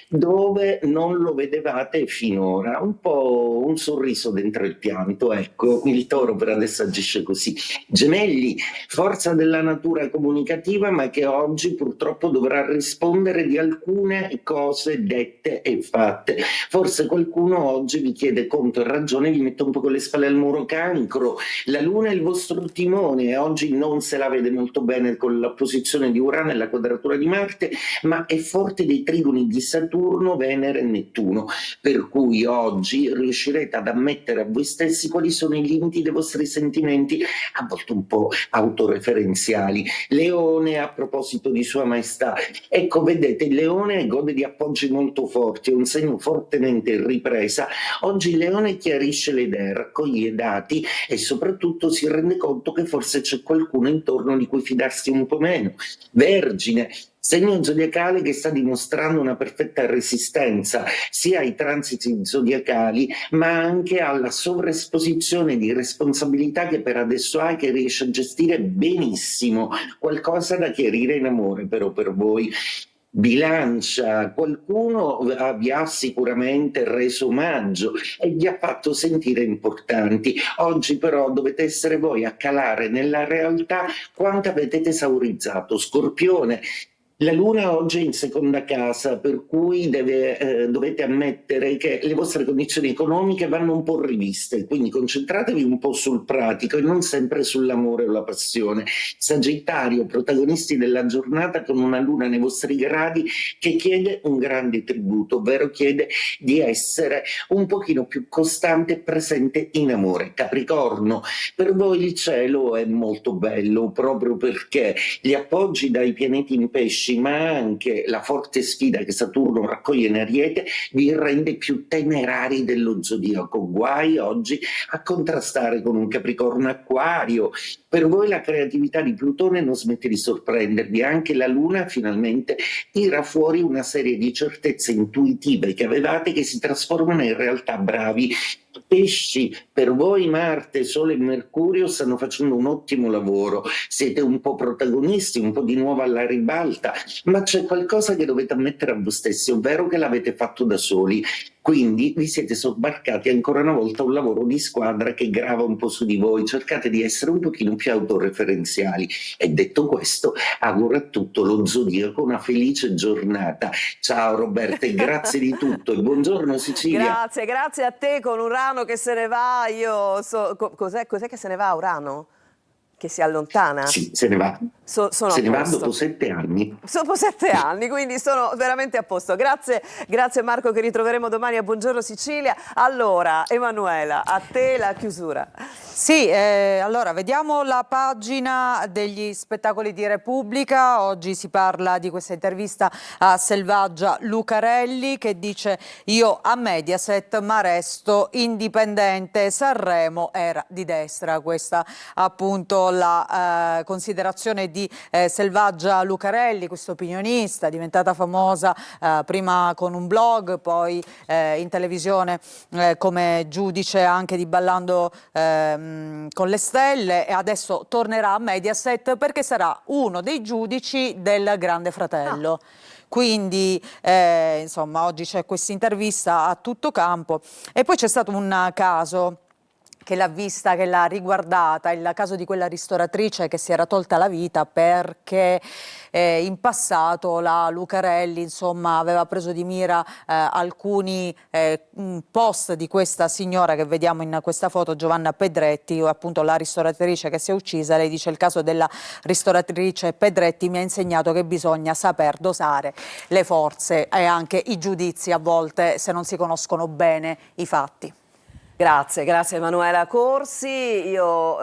dove non lo vedevate finora, un po' un sorriso dentro il pianto, ecco, il Toro per adesso agisce così. Gemelli, forza della natura comunicativa, ma che oggi purtroppo dovrà rispondere di alcune cose dette e fatte. Forse qualcuno oggi vi chiede conto e ragione, vi mette un po' con le spalle al muro. Cancro, la luna è il vostro timone e oggi non se la vede molto bene con la posizione di Urano e la quadratura di Marte, ma è forte dei trigoni di Saturno, Venere e Nettuno, per cui oggi riuscirete ad ammettere a voi stessi quali sono i limiti dei vostri sentimenti, a volte un po' autoreferenziali. Leone, a proposito di Sua Maestà, ecco, vedete, il Leone gode di appoggi molto forti, è un segno fortemente in ripresa. Oggi il Leone chiarisce le idee, raccoglie dati e soprattutto si rende conto che forse c'è qualcuno intorno di cui fidarsi un po' meno. Vergine, segno zodiacale che sta dimostrando una perfetta resistenza sia ai transiti zodiacali ma anche alla sovraesposizione di responsabilità che per adesso ha e che riesce a gestire benissimo. Qualcosa da chiarire in amore però per voi. Bilancia, qualcuno vi ha sicuramente reso omaggio e vi ha fatto sentire importanti. Oggi però dovete essere voi a calare nella realtà quanto avete tesaurizzato. Scorpione, La Luna oggi è in seconda casa, per cui dovete ammettere che le vostre condizioni economiche vanno un po' riviste, quindi concentratevi un po' sul pratico e non sempre sull'amore o la passione. Sagittario, protagonisti della giornata con una Luna nei vostri gradi che chiede un grande tributo, ovvero chiede di essere un pochino più costante e presente in amore. Capricorno, per voi il cielo è molto bello proprio perché gli appoggi dai pianeti in pesci, ma anche la forte sfida che Saturno raccoglie in Ariete vi rende più temerari dello zodiaco. Guai oggi a contrastare con un Capricorno Acquario. Per voi la creatività di Plutone non smette di sorprendervi, anche la Luna finalmente tira fuori una serie di certezze intuitive che avevate che si trasformano in realtà. Bravi Pesci, per voi Marte, Sole e Mercurio stanno facendo un ottimo lavoro, siete un po' protagonisti, un po' di nuovo alla ribalta, ma c'è qualcosa che dovete ammettere a voi stessi, ovvero che l'avete fatto da soli. Quindi vi siete sobbarcati ancora una volta un lavoro di squadra che grava un po' su di voi, cercate di essere un pochino più autoreferenziali. E detto questo, auguro a tutto lo zodiaco una felice giornata. Ciao Roberta e grazie di tutto e buongiorno Sicilia. Grazie a te con Urano che se ne va, cos'è che se ne va Urano? Che si allontana? Sì, se ne va. Se ne va dopo 7 anni. Dopo 7 anni, quindi sono veramente a posto. Grazie Marco, che ritroveremo domani a Buongiorno Sicilia. Allora, Emanuela, a te la chiusura. Sì, allora vediamo la pagina degli spettacoli di Repubblica. Oggi si parla di questa intervista a Selvaggia Lucarelli che dice: io a Mediaset ma resto indipendente, Sanremo era di destra. Questa appunto la considerazione di Selvaggia Lucarelli, questo opinionista diventata famosa prima con un blog, poi in televisione come giudice anche di Ballando con le stelle, e adesso tornerà a Mediaset perché sarà uno dei giudici del Grande Fratello. Quindi insomma oggi c'è questa intervista a tutto campo. E poi c'è stato un caso che l'ha vista, che l'ha riguardata, il caso di quella ristoratrice che si era tolta la vita perché in passato la Lucarelli insomma aveva preso di mira alcuni post di questa signora che vediamo in questa foto, Giovanna Pedretti, appunto la ristoratrice che si è uccisa. Lei dice: il caso della ristoratrice Pedretti mi ha insegnato che bisogna saper dosare le forze e anche i giudizi a volte se non si conoscono bene i fatti. Grazie Emanuela Corsi, io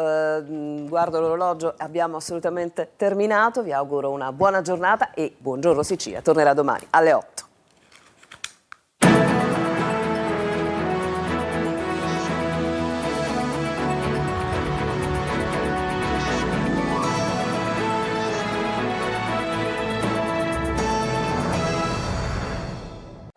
guardo l'orologio, abbiamo assolutamente terminato, vi auguro una buona giornata e Buongiorno Sicilia tornerà domani alle 8.